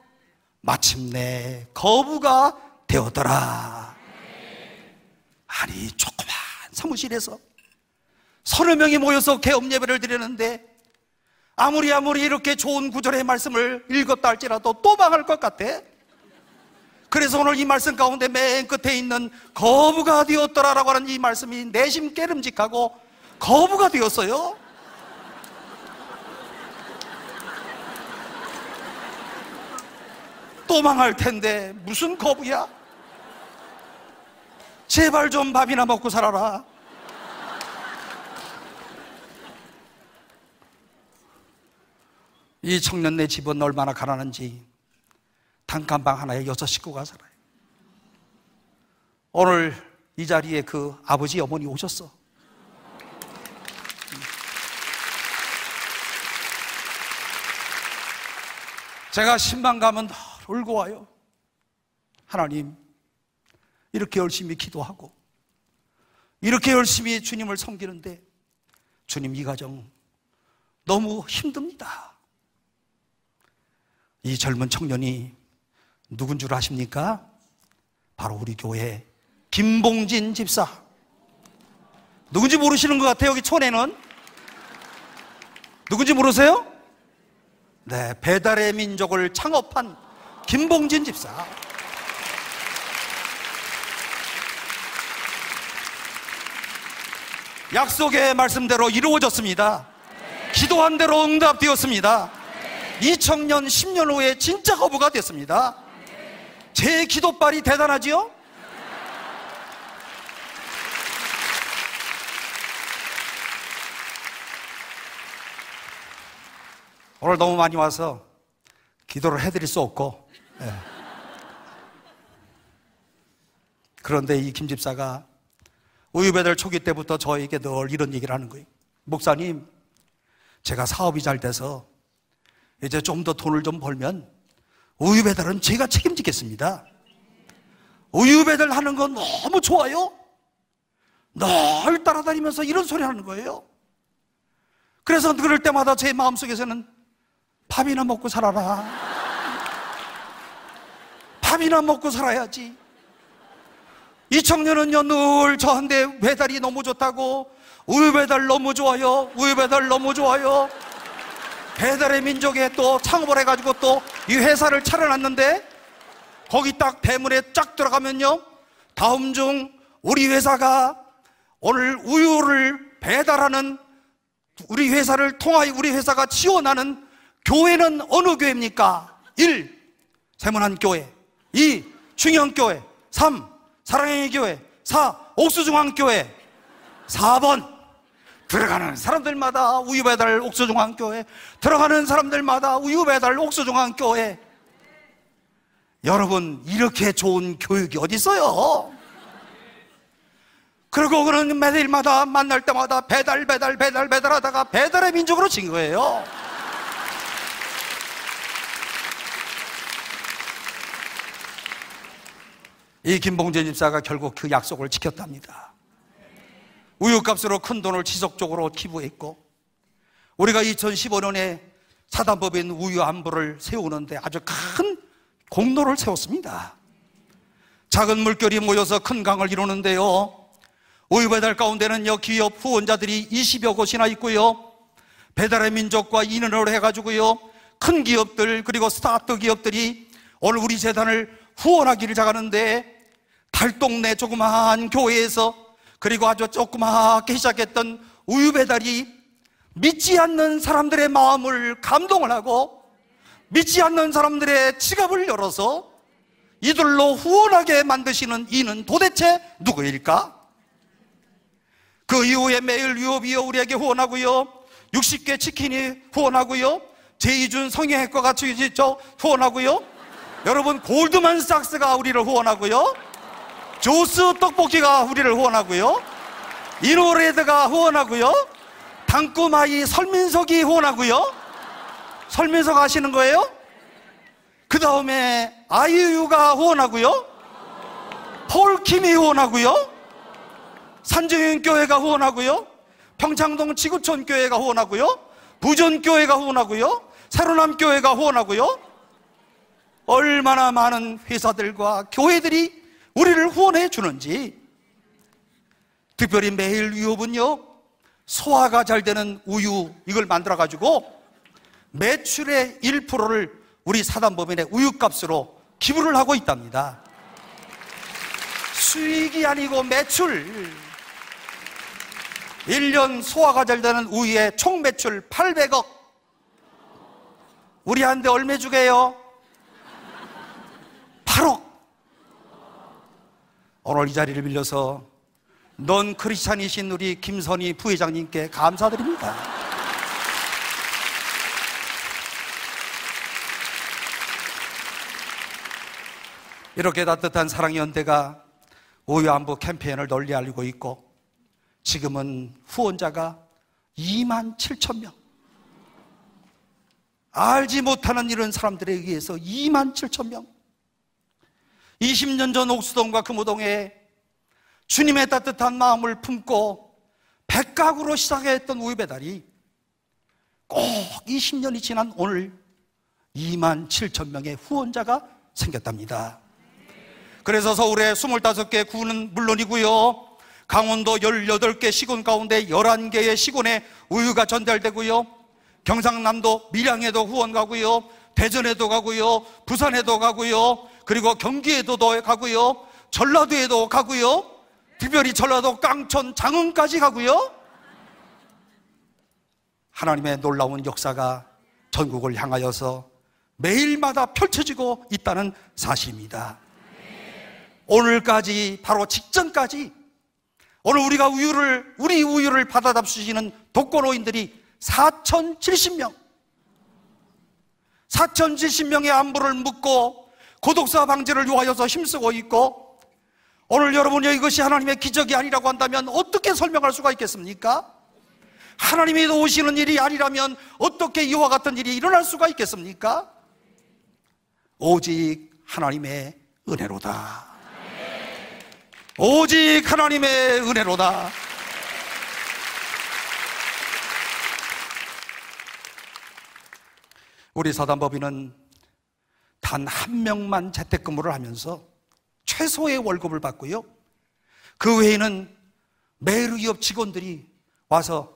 [SPEAKER 1] 마침내 거부가 되었더라. 아니, 조그만 사무실에서 서너 명이 모여서 개업 예배를 드리는데, 아무리 이렇게 좋은 구절의 말씀을 읽었다 할지라도 또 망할 것 같아. 그래서 오늘 이 말씀 가운데 맨 끝에 있는 거부가 되었더라라고 하는 이 말씀이 내심 깨름직하고 거부가 되었어요. 또 망할 텐데 무슨 거부야? 제발 좀 밥이나 먹고 살아라. 이 청년네 집은 얼마나 가난한지 단칸방 하나에 6 식구가 살아요. 오늘 이 자리에 그 아버지 어머니 오셨어. 제가 신방 가면 늘 울고 와요. 하나님, 이렇게 열심히 기도하고 이렇게 열심히 주님을 섬기는데 주님, 이 가정 너무 힘듭니다. 이 젊은 청년이 누군 줄 아십니까? 바로 우리 교회 김봉진 집사. 누군지 모르시는 것 같아요. 여기 촌에는. 누군지 모르세요? 네, 배달의 민족을 창업한 김봉진 집사. 약속의 말씀대로 이루어졌습니다. 기도한 대로 응답되었습니다. 2000년, 10년 후에 진짜 거부가 됐습니다. 제 기도빨이 대단하지요? 오늘 너무 많이 와서 기도를 해드릴 수 없고, 네. 그런데 이 김 집사가 우유배달 초기 때부터 저에게 늘 이런 얘기를 하는 거예요. 목사님, 제가 사업이 잘 돼서 이제 좀 더 돈을 좀 벌면 우유배달은 제가 책임지겠습니다. 우유배달 하는 건 너무 좋아요. 늘 따라다니면서 이런 소리 하는 거예요. 그래서 그럴 때마다 제 마음속에서는 밥이나 먹고 살아라. 밥이나 먹고 살아야지. 이 청년은요, 늘 저한테 배달이 너무 좋다고, 우유배달 너무 좋아요, 우유배달 너무 좋아요. 배달의 민족에 또 창업을 해가지고 또 이 회사를 차려놨는데, 거기 딱 대문에 쫙 들어가면요, 다음 중 우리 회사가 오늘 우유를 배달하는, 우리 회사를 통하여 우리 회사가 지원하는 교회는 어느 교회입니까? 1. 세문안교회, 2. 충영교회, 3. 사랑의 교회, 4. 옥수중앙교회, 4번 들어가는 사람들마다 우유배달 옥수중앙교회, 들어가는 사람들마다 우유배달 옥수중앙교회. 여러분, 이렇게 좋은 교육이 어디 있어요? 그리고 그는 매일마다 만날 때마다 배달 하다가 배달의 민족으로 진 거예요. 이 김봉진 집사가 결국 그 약속을 지켰답니다. 우유값으로 큰 돈을 지속적으로 기부했고, 우리가 2015년에 사단법인 우유 안부를 세우는데 아주 큰 공로를 세웠습니다. 작은 물결이 모여서 큰 강을 이루는데요, 우유배달 가운데는요, 기업 후원자들이 20여 곳이나 있고요, 배달의 민족과 인연을 해가지고요, 큰 기업들 그리고 스타트 기업들이 오늘 우리 재단을 후원하기를 잘하는데, 달동네 조그마한 교회에서, 그리고 아주 조그맣게 시작했던 우유배달이 믿지 않는 사람들의 마음을 감동을 하고, 믿지 않는 사람들의 지갑을 열어서 이들로 후원하게 만드시는 이는 도대체 누구일까? 그 이후에 매일 유업이요 우리에게 후원하고요, 60개 치킨이 후원하고요, 제이준 성형외과가 후원하고요, 여러분 골드만삭스가 우리를 후원하고요, 조스 떡볶이가 우리를 후원하고요, 이노레드가 후원하고요, 당구마이 설민석이 후원하고요. 설민석 아시는 거예요? 그 다음에 아이유가 후원하고요, 폴킴이 후원하고요, 산정현교회가 후원하고요, 평창동 지구촌교회가 후원하고요, 부전교회가 후원하고요, 새로남교회가 후원하고요. 얼마나 많은 회사들과 교회들이 우리를 후원해 주는지. 특별히 매일 유업은요, 소화가 잘 되는 우유, 이걸 만들어 가지고 매출의 1%를 우리 사단법인의 우유값으로 기부를 하고 있답니다. 수익이 아니고 매출. 1년 소화가 잘 되는 우유의 총 매출 800억. 우리한테 얼마 주게요? 8억. 오늘 이 자리를 빌려서 넌 크리스찬이신 우리 김선희 부회장님께 감사드립니다. 이렇게 따뜻한 사랑의 연대가 우유안부 캠페인을 널리 알리고 있고, 지금은 후원자가 27,000명. 알지 못하는 이런 사람들에 의해서 27,000명. 20년 전 옥수동과 금호동에 주님의 따뜻한 마음을 품고 백각으로 시작했던 우유 배달이 꼭 20년이 지난 오늘 27,000명의 후원자가 생겼답니다. 그래서 서울의 25개 구는 물론이고요, 강원도 18개 시군 가운데 11개의 시군에 우유가 전달되고요, 경상남도 밀양에도 후원 가고요, 대전에도 가고요, 부산에도 가고요, 그리고 경기에도 가고요, 전라도에도 가고요, 특별히 전라도 깡촌 장흥까지 가고요. 하나님의 놀라운 역사가 전국을 향하여서 매일마다 펼쳐지고 있다는 사실입니다. 오늘까지, 바로 직전까지 오늘 우리가 우리 우유를 받아 잡수시는 독거노인들이 4,070명, 4,070명의 안부를 묻고 고독사 방지를 위하여서 힘쓰고 있고, 오늘 여러분이 이것이 하나님의 기적이 아니라고 한다면 어떻게 설명할 수가 있겠습니까? 하나님이 도우시는 일이 아니라면 어떻게 이와 같은 일이 일어날 수가 있겠습니까? 오직 하나님의 은혜로다. 오직 하나님의 은혜로다. 우리 사단법인은 단 한 명만 재택근무를 하면서 최소의 월급을 받고요, 그 외에는 매일유업 직원들이 와서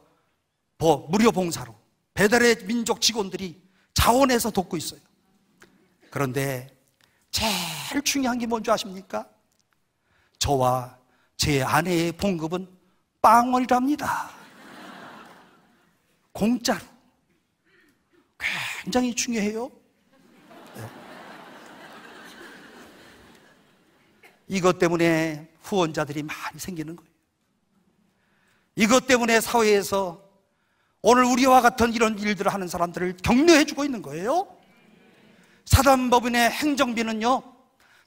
[SPEAKER 1] 무료 봉사로, 배달의 민족 직원들이 자원해서 돕고 있어요. 그런데 제일 중요한 게 뭔지 아십니까? 저와 제 아내의 봉급은 빵원이랍니다. 공짜로. 굉장히 중요해요. 네. 이것 때문에 후원자들이 많이 생기는 거예요. 이것 때문에 사회에서 오늘 우리와 같은 이런 일들을 하는 사람들을 격려해주고 있는 거예요. 사단법인의 행정비는요,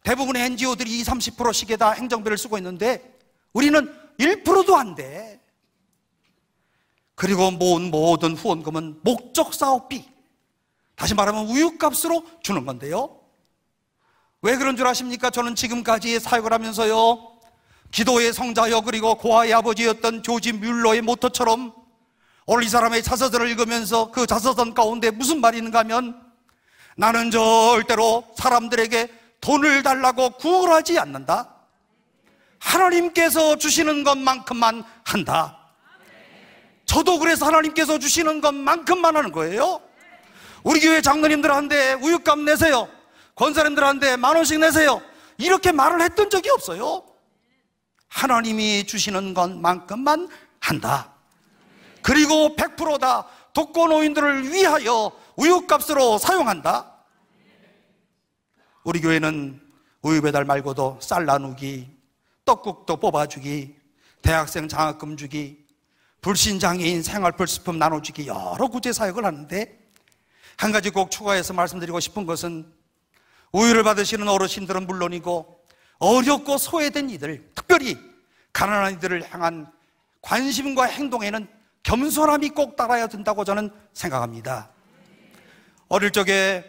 [SPEAKER 1] 대부분의 NGO들이 20, 30%씩에 다 행정비를 쓰고 있는데 우리는 1%도 안 돼. 그리고 모은 모든 후원금은 목적 사업비, 다시 말하면 우유값으로 주는 건데요, 왜 그런 줄 아십니까? 저는 지금까지 사역을 하면서요, 기도의 성자여 그리고 고아의 아버지였던 조지 뮬러의 모토처럼 오늘 이 사람의 자서전을 읽으면서 그 자서전 가운데 무슨 말이 있는가 하면, 나는 절대로 사람들에게 돈을 달라고 구걸하지 않는다. 하나님께서 주시는 것만큼만 한다. 저도 그래서 하나님께서 주시는 것만큼만 하는 거예요. 우리 교회 장로님들한테 우유값 내세요, 권사님들한테 10,000원씩 내세요, 이렇게 말을 했던 적이 없어요. 하나님이 주시는 것만큼만 한다. 그리고 100%다 독거노인들을 위하여 우유값으로 사용한다. 우리 교회는 우유 배달 말고도 쌀 나누기, 떡국도 뽑아주기, 대학생 장학금 주기, 불신장애인 생활필수품 나눠주기, 여러 구제 사역을 하는데, 한 가지 꼭 추가해서 말씀드리고 싶은 것은, 우유를 받으시는 어르신들은 물론이고 어렵고 소외된 이들, 특별히 가난한 이들을 향한 관심과 행동에는 겸손함이 꼭 따라야 된다고 저는 생각합니다. 어릴 적에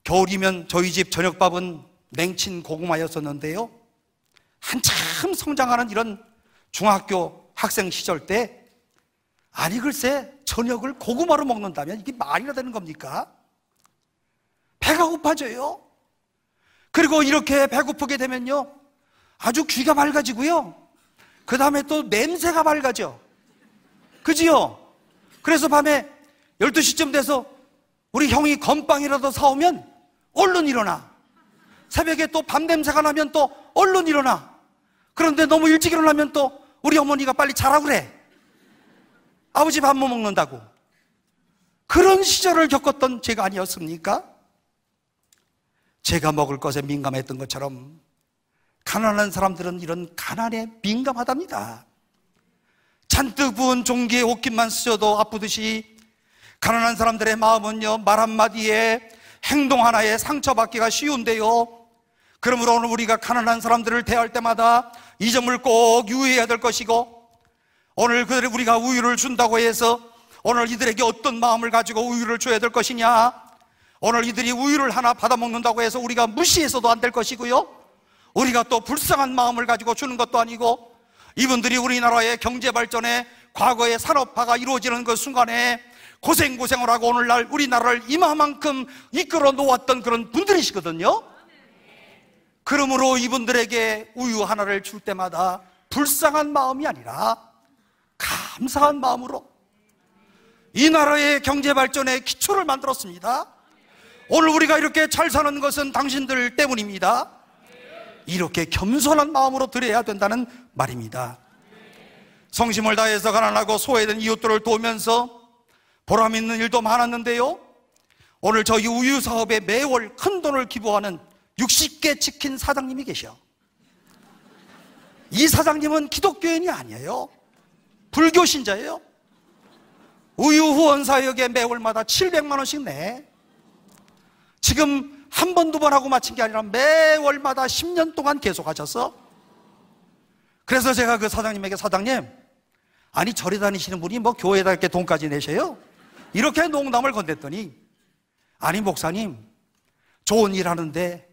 [SPEAKER 1] 겨울이면 저희 집 저녁밥은 냉친 고구마였었는데요, 한참 성장하는 이런 중학교 학생 시절 때, 아니 글쎄 저녁을 고구마로 먹는다면 이게 말이나 되는 겁니까? 배가 고파져요. 그리고 이렇게 배고프게 되면요, 아주 귀가 맑아지고요, 그 다음에 또 냄새가 맑아져. 그지요? 그래서 밤에 12시쯤 돼서 우리 형이 건빵이라도 사오면 얼른 일어나. 새벽에 또 밤 냄새가 나면 또 얼른 일어나. 그런데 너무 일찍 일어나면 또 우리 어머니가 빨리 자라고 그래. 아버지 밥 못 먹는다고. 그런 시절을 겪었던 제가 아니었습니까? 제가 먹을 것에 민감했던 것처럼 가난한 사람들은 이런 가난에 민감하답니다. 잔뜩 부은 종기에 옷깃만 쓰셔도 아프듯이 가난한 사람들의 마음은요, 말 한마디에 행동 하나에 상처받기가 쉬운데요, 그러므로 오늘 우리가 가난한 사람들을 대할 때마다 이 점을 꼭 유의해야 될 것이고, 오늘 그들이 우리가 우유를 준다고 해서 오늘 이들에게 어떤 마음을 가지고 우유를 줘야 될 것이냐, 오늘 이들이 우유를 하나 받아먹는다고 해서 우리가 무시해서도 안 될 것이고요, 우리가 또 불쌍한 마음을 가지고 주는 것도 아니고, 이분들이 우리나라의 경제발전에 과거의 산업화가 이루어지는 그 순간에 고생을 하고 오늘날 우리나라를 이마만큼 이끌어 놓았던 그런 분들이시거든요. 그러므로 이분들에게 우유 하나를 줄 때마다 불쌍한 마음이 아니라 감사한 마음으로 이 나라의 경제발전의 기초를 만들었습니다. 오늘 우리가 이렇게 잘 사는 것은 당신들 때문입니다. 이렇게 겸손한 마음으로 드려야 된다는 말입니다. 성심을 다해서 가난하고 소외된 이웃들을 도우면서 보람 있는 일도 많았는데요, 오늘 저희 우유 사업에 매월 큰 돈을 기부하는 60개 치킨 사장님이 계셔. 이 사장님은 기독교인이 아니에요. 불교 신자예요. 우유 후원 사역에 매월마다 700만 원씩 내. 지금 한 번, 두 번 하고 마친 게 아니라 매월마다 10년 동안 계속 하셨어. 그래서 제가 그 사장님에게, 사장님, 아니 절에 다니시는 분이 뭐 교회에다 이렇게 돈까지 내셔요? 이렇게 농담을 건넸더니, 아니 목사님, 좋은 일 하는데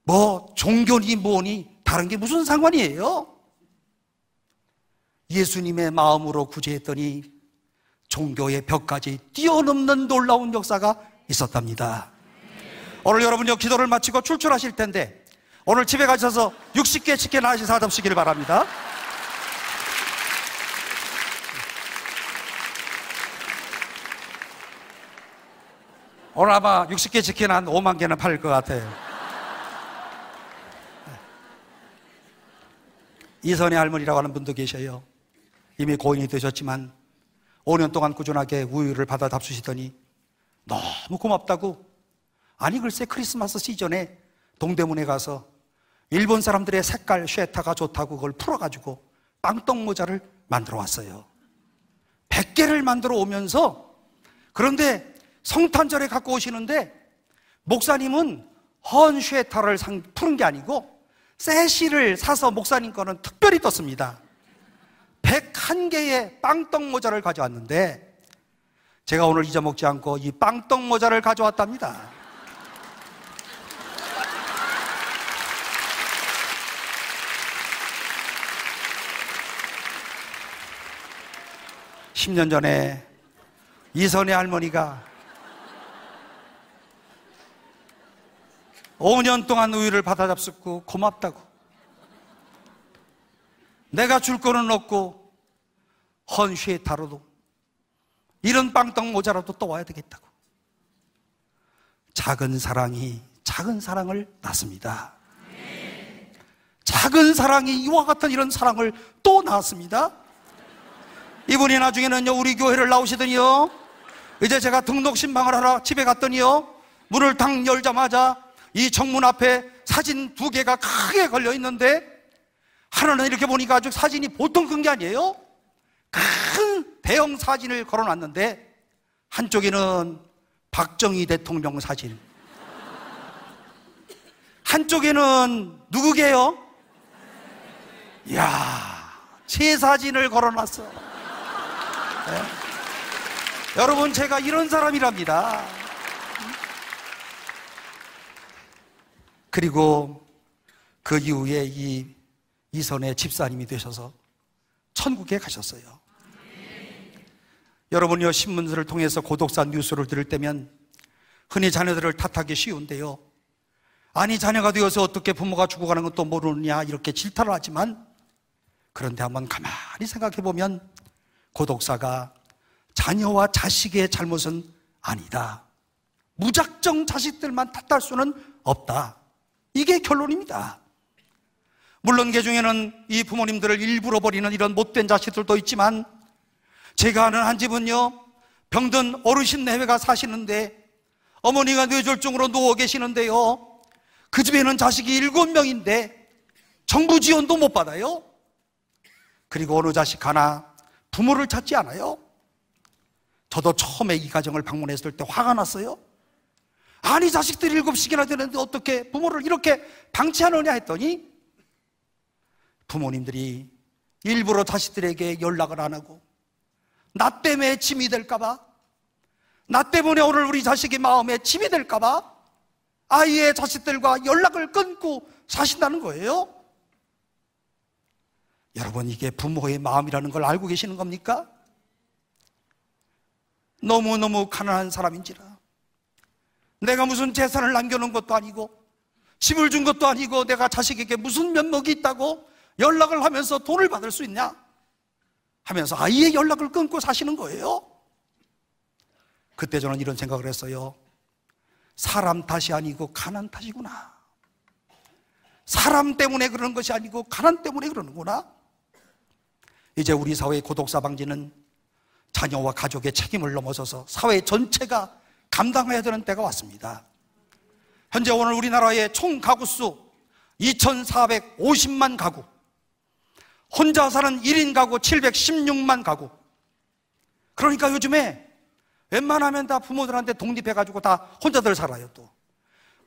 [SPEAKER 1] 뭐 종교니 뭐니 다른 게 무슨 상관이에요? 예수님의 마음으로 구제했더니 종교의 벽까지 뛰어넘는 놀라운 역사가 있었답니다. 오늘 여러분요, 기도를 마치고 출출하실 텐데 오늘 집에 가셔서 60개 치킨 하나씩 사드시길 바랍니다. 오늘 아마 60개 치킨 한 5만 개는 팔릴 것 같아요. 이선의 할머니라고 하는 분도 계셔요. 이미 고인이 되셨지만 5년 동안 꾸준하게 우유를 받아 잡수시더니 너무 고맙다고, 아니 글쎄 크리스마스 시즌에 동대문에 가서 일본 사람들의 색깔 쉐타가 좋다고 그걸 풀어가지고 빵떡 모자를 만들어 왔어요. 100개를 만들어 오면서, 그런데 성탄절에 갖고 오시는데 목사님은 헌 쉐타를 푸는 게 아니고 세시를 사서 목사님 거는 특별히 떴습니다. 101개의 빵떡 모자를 가져왔는데 제가 오늘 잊어먹지 않고 이 빵떡 모자를 가져왔답니다. (10년) 전에 이선의 할머니가 5년 동안 우유를 받아 잡수고 고맙다고, 내가 줄 거는 없고 헌쉐타로도 이런 빵떡 모자라도 또 와야 되겠다고, 작은 사랑이 작은 사랑을 낳습니다. 작은 사랑이 이와 같은 이런 사랑을 또 낳았습니다. 이분이 나중에는요, 우리 교회를 나오시더니요, 이제 제가 등록 신방을 하러 집에 갔더니요, 문을 딱 열자마자 이 정문 앞에 사진 2개가 크게 걸려 있는데, 하나는 이렇게 보니까 아주 사진이 보통 큰 게 아니에요. 큰 대형 사진을 걸어놨는데 한쪽에는 박정희 대통령 사진, 한쪽에는 누구게요? 이야, 제 사진을 걸어놨어. 네. 여러분, 제가 이런 사람이랍니다. 그리고 그 이후에 이선의 집사님이 되셔서 천국에 가셨어요. 여러분요, 신문들을 통해서 고독사 뉴스를 들을 때면 흔히 자녀들을 탓하기 쉬운데요, 아니 자녀가 되어서 어떻게 부모가 죽어가는 것도 모르느냐 이렇게 질타를 하지만, 그런데 한번 가만히 생각해 보면 고독사가 자녀와 자식의 잘못은 아니다. 무작정 자식들만 탓할 수는 없다. 이게 결론입니다. 물론 그 중에는 이 부모님들을 일부러 버리는 이런 못된 자식들도 있지만, 제가 아는 한 집은요, 병든 어르신 내외가 사시는데 어머니가 뇌졸중으로 누워 계시는데요, 그 집에는 자식이 7명인데 정부 지원도 못 받아요. 그리고 어느 자식 하나 부모를 찾지 않아요. 저도 처음에 이 가정을 방문했을 때 화가 났어요. 아니, 자식들이 7씩이나 되는데 어떻게 부모를 이렇게 방치하느냐 했더니, 부모님들이 일부러 자식들에게 연락을 안 하고, 나 때문에 짐이 될까봐, 나 때문에 오늘 우리 자식이 마음에 짐이 될까봐 아이의 자식들과 연락을 끊고 사신다는 거예요. 여러분, 이게 부모의 마음이라는 걸 알고 계시는 겁니까? 너무너무 가난한 사람인지라, 내가 무슨 재산을 남겨놓은 것도 아니고 집을 준 것도 아니고 내가 자식에게 무슨 면목이 있다고 연락을 하면서 돈을 받을 수 있냐 하면서 아이의 연락을 끊고 사시는 거예요. 그때 저는 이런 생각을 했어요. 사람 탓이 아니고 가난 탓이구나. 사람 때문에 그러는 것이 아니고 가난 때문에 그러는구나. 이제 우리 사회의 고독사 방지는 자녀와 가족의 책임을 넘어서서 사회 전체가 감당해야 되는 때가 왔습니다. 현재 오늘 우리나라의 총 가구수 2,450만 가구, 혼자 사는 1인 가구 716만 가구. 그러니까 요즘에 웬만하면 다 부모들한테 독립해가지고 다 혼자들 살아요. 또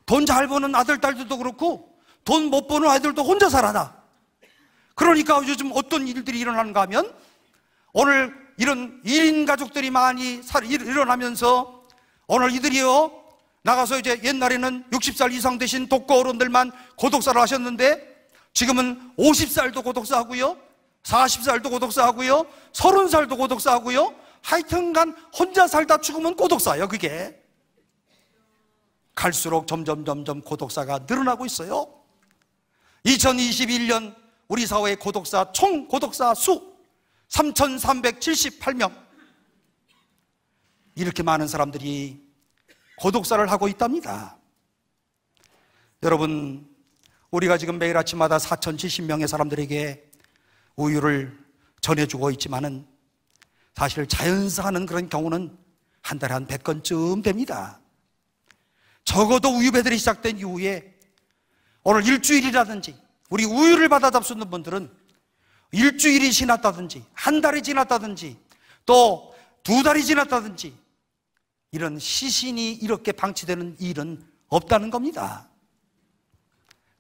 [SPEAKER 1] 돈 잘 버는 아들, 딸들도 그렇고 돈 못 버는 아이들도 혼자 살아다. 그러니까 요즘 어떤 일들이 일어나는가 하면, 오늘 이런 1인 가족들이 많이 일어나면서 오늘 이들이요, 나가서 이제 옛날에는 60살 이상 되신 독거 어른들만 고독사를 하셨는데 지금은 50살도 고독사하고요, 40살도 고독사하고요, 30살도 고독사하고요, 하여튼간 혼자 살다 죽으면 고독사예요. 그게 갈수록 점점 고독사가 늘어나고 있어요. 2021년 우리 사회의 고독사, 총 고독사 수 3,378명. 이렇게 많은 사람들이 고독사를 하고 있답니다. 여러분, 우리가 지금 매일 아침마다 4,070명의 사람들에게 우유를 전해주고 있지만은 사실 자연사 하는 그런 경우는 한 달에 한 100건쯤 됩니다. 적어도 우유배달이 시작된 이후에 오늘 일주일이라든지, 우리 우유를 받아 잡수는 분들은 일주일이 지났다든지 한 달이 지났다든지 또 2달이 지났다든지 이런 시신이 이렇게 방치되는 일은 없다는 겁니다.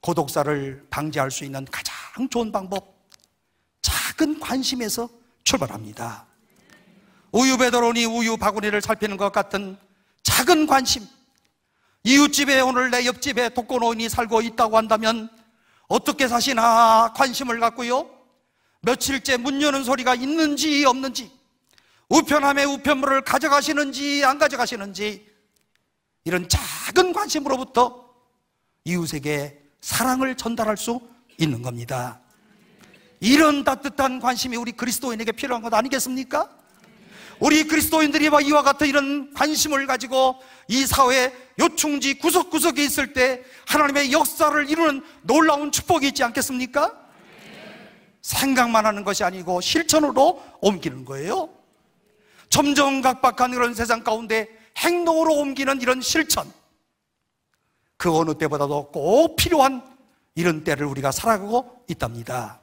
[SPEAKER 1] 고독사를 방지할 수 있는 가장 좋은 방법, 작은 관심에서 출발합니다. 우유 배달원이 우유 바구니를 살피는 것 같은 작은 관심, 이웃집에 오늘 내 옆집에 독거노인이 살고 있다고 한다면 어떻게 사시나 관심을 갖고요, 며칠째 문 여는 소리가 있는지 없는지, 우편함에 우편물을 가져가시는지 안 가져가시는지, 이런 작은 관심으로부터 이웃에게 사랑을 전달할 수 있는 겁니다. 이런 따뜻한 관심이 우리 그리스도인에게 필요한 것 아니겠습니까? 우리 그리스도인들이 이와 같은 이런 관심을 가지고 이 사회 요충지 구석구석에 있을 때 하나님의 역사를 이루는 놀라운 축복이 있지 않겠습니까? 생각만 하는 것이 아니고 실천으로 옮기는 거예요. 점점 각박한 이런 세상 가운데 행동으로 옮기는 이런 실천, 그 어느 때보다도 꼭 필요한 이런 때를 우리가 살아가고 있답니다.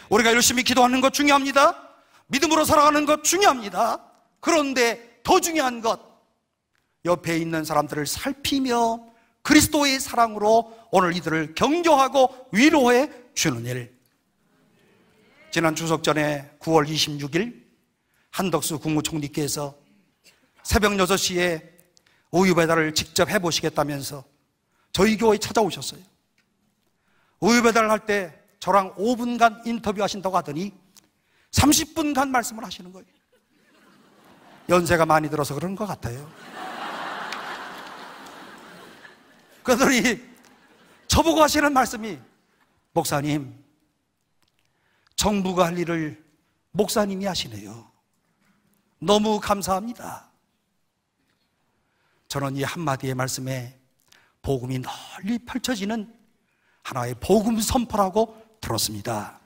[SPEAKER 1] 우리가 열심히 기도하는 것 중요합니다. 믿음으로 살아가는 것 중요합니다. 그런데 더 중요한 것, 옆에 있는 사람들을 살피며 그리스도의 사랑으로 오늘 이들을 격려하고 위로해 주는 일. 지난 추석 전에 9월 26일 한덕수 국무총리께서 새벽 6시에 우유 배달을 직접 해보시겠다면서 저희 교회에 찾아오셨어요. 우유 배달을 할 때 저랑 5분간 인터뷰하신다고 하더니 30분간 말씀을 하시는 거예요. 연세가 많이 들어서 그런 것 같아요. 그러더니 저보고 하시는 말씀이, 목사님, 정부가 할 일을 목사님이 하시네요. 너무 감사합니다. 저는 이 한마디의 말씀에 복음이 널리 펼쳐지는 하나의 복음 선포라고 들었습니다.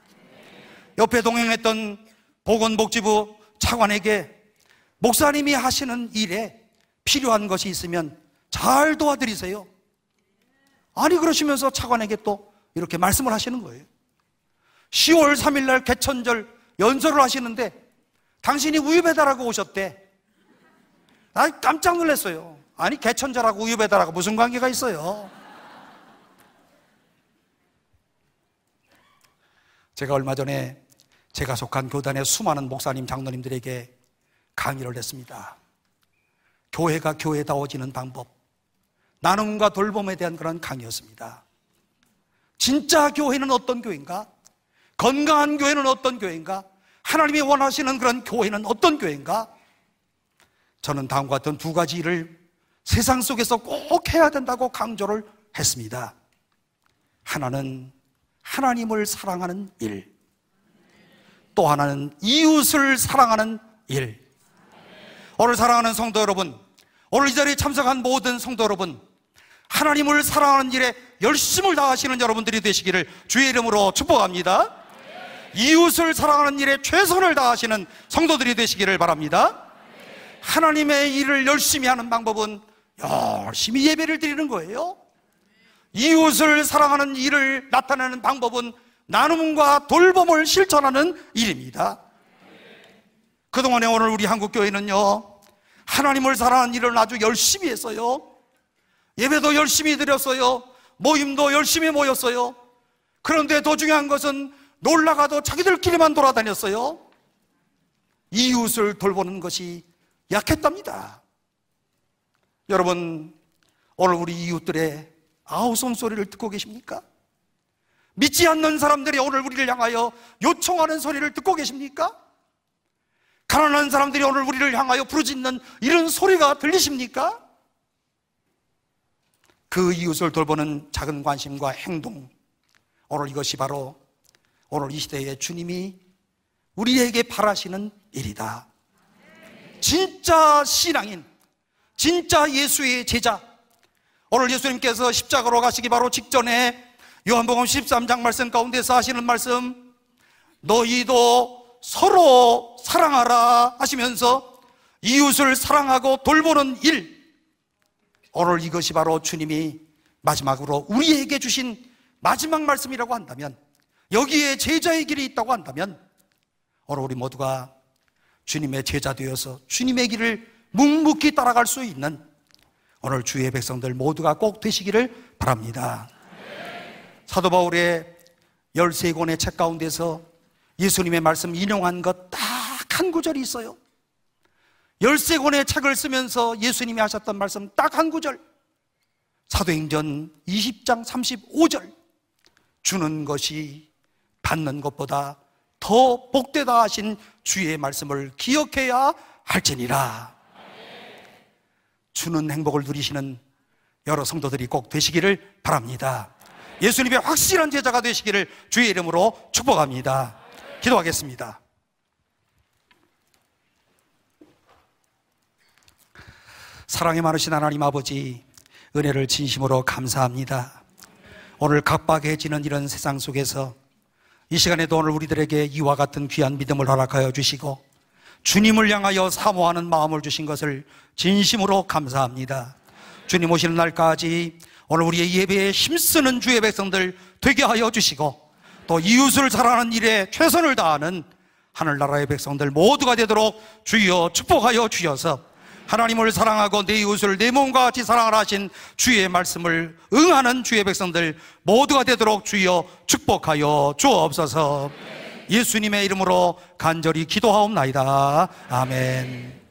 [SPEAKER 1] 옆에 동행했던 보건복지부 차관에게 목사님이 하시는 일에 필요한 것이 있으면 잘 도와드리세요. 아니, 그러시면서 차관에게 또 이렇게 말씀을 하시는 거예요. 10월 3일 날 개천절 연설을 하시는데 당신이 우유배달하고 오셨대. 나 깜짝 놀랐어요. 아니, 개천절하고 우유배달하고 무슨 관계가 있어요? 제가 얼마 전에 제가 속한 교단의 수많은 목사님, 장로님들에게 강의를 했습니다. 교회가 교회다워지는 방법, 나눔과 돌봄에 대한 그런 강의였습니다. 진짜 교회는 어떤 교회인가? 건강한 교회는 어떤 교회인가? 하나님이 원하시는 그런 교회는 어떤 교회인가? 저는 다음과 같은 두 가지 일을 세상 속에서 꼭 해야 된다고 강조를 했습니다. 하나는 하나님을 사랑하는 일, 또 하나는 이웃을 사랑하는 일. 오늘 사랑하는 성도 여러분, 오늘 이 자리에 참석한 모든 성도 여러분, 하나님을 사랑하는 일에 열심을 다하시는 여러분들이 되시기를 주의 이름으로 축복합니다. 이웃을 사랑하는 일에 최선을 다하시는 성도들이 되시기를 바랍니다. 하나님의 일을 열심히 하는 방법은 열심히 예배를 드리는 거예요. 이웃을 사랑하는 일을 나타내는 방법은 나눔과 돌봄을 실천하는 일입니다. 그동안에 오늘 우리 한국교회는요, 하나님을 사랑하는 일을 아주 열심히 했어요. 예배도 열심히 드렸어요. 모임도 열심히 모였어요. 그런데 더 중요한 것은 놀러가도 자기들끼리만 돌아다녔어요. 이웃을 돌보는 것이 약했답니다. 여러분, 오늘 우리 이웃들의 아우성 소리를 듣고 계십니까? 믿지 않는 사람들이 오늘 우리를 향하여 요청하는 소리를 듣고 계십니까? 가난한 사람들이 오늘 우리를 향하여 부르짖는 이런 소리가 들리십니까? 그 이웃을 돌보는 작은 관심과 행동, 오늘 이것이 바로 오늘 이 시대에 주님이 우리에게 바라시는 일이다. 진짜 신앙인, 진짜 예수의 제자, 오늘 예수님께서 십자가로 가시기 바로 직전에 요한복음 13장 말씀 가운데서 하시는 말씀, 너희도 서로 사랑하라 하시면서 이웃을 사랑하고 돌보는 일, 오늘 이것이 바로 주님이 마지막으로 우리에게 주신 마지막 말씀이라고 한다면, 여기에 제자의 길이 있다고 한다면, 오늘 우리 모두가 주님의 제자 되어서 주님의 길을 묵묵히 따라갈 수 있는 오늘 주의 백성들 모두가 꼭 되시기를 바랍니다. 사도 바울의 13권의 책 가운데서 예수님의 말씀 인용한 것 딱 한 구절이 있어요. 13권의 책을 쓰면서 예수님이 하셨던 말씀 딱 한 구절, 사도행전 20장 35절, 주는 것이 받는 것보다 더 복되다 하신 주의 말씀을 기억해야 할지니라. 주는 행복을 누리시는 여러 성도들이 꼭 되시기를 바랍니다. 예수님의 확실한 제자가 되시기를 주의 이름으로 축복합니다. 기도하겠습니다. 사랑이 많으신 하나님 아버지, 은혜를 진심으로 감사합니다. 오늘 각박해지는 이런 세상 속에서 이 시간에도 오늘 우리들에게 이와 같은 귀한 믿음을 허락하여 주시고 주님을 향하여 사모하는 마음을 주신 것을 진심으로 감사합니다. 주님 오시는 날까지 오늘 우리의 예배에 힘쓰는 주의 백성들 되게 하여 주시고, 또 이웃을 사랑하는 일에 최선을 다하는 하늘나라의 백성들 모두가 되도록 주여 축복하여 주셔서 하나님을 사랑하고 내 이웃을 내 몸과 같이 사랑하라 하신 주의 말씀을 응하는 주의 백성들 모두가 되도록 주여 축복하여 주옵소서. 예수님의 이름으로 간절히 기도하옵나이다. 아멘.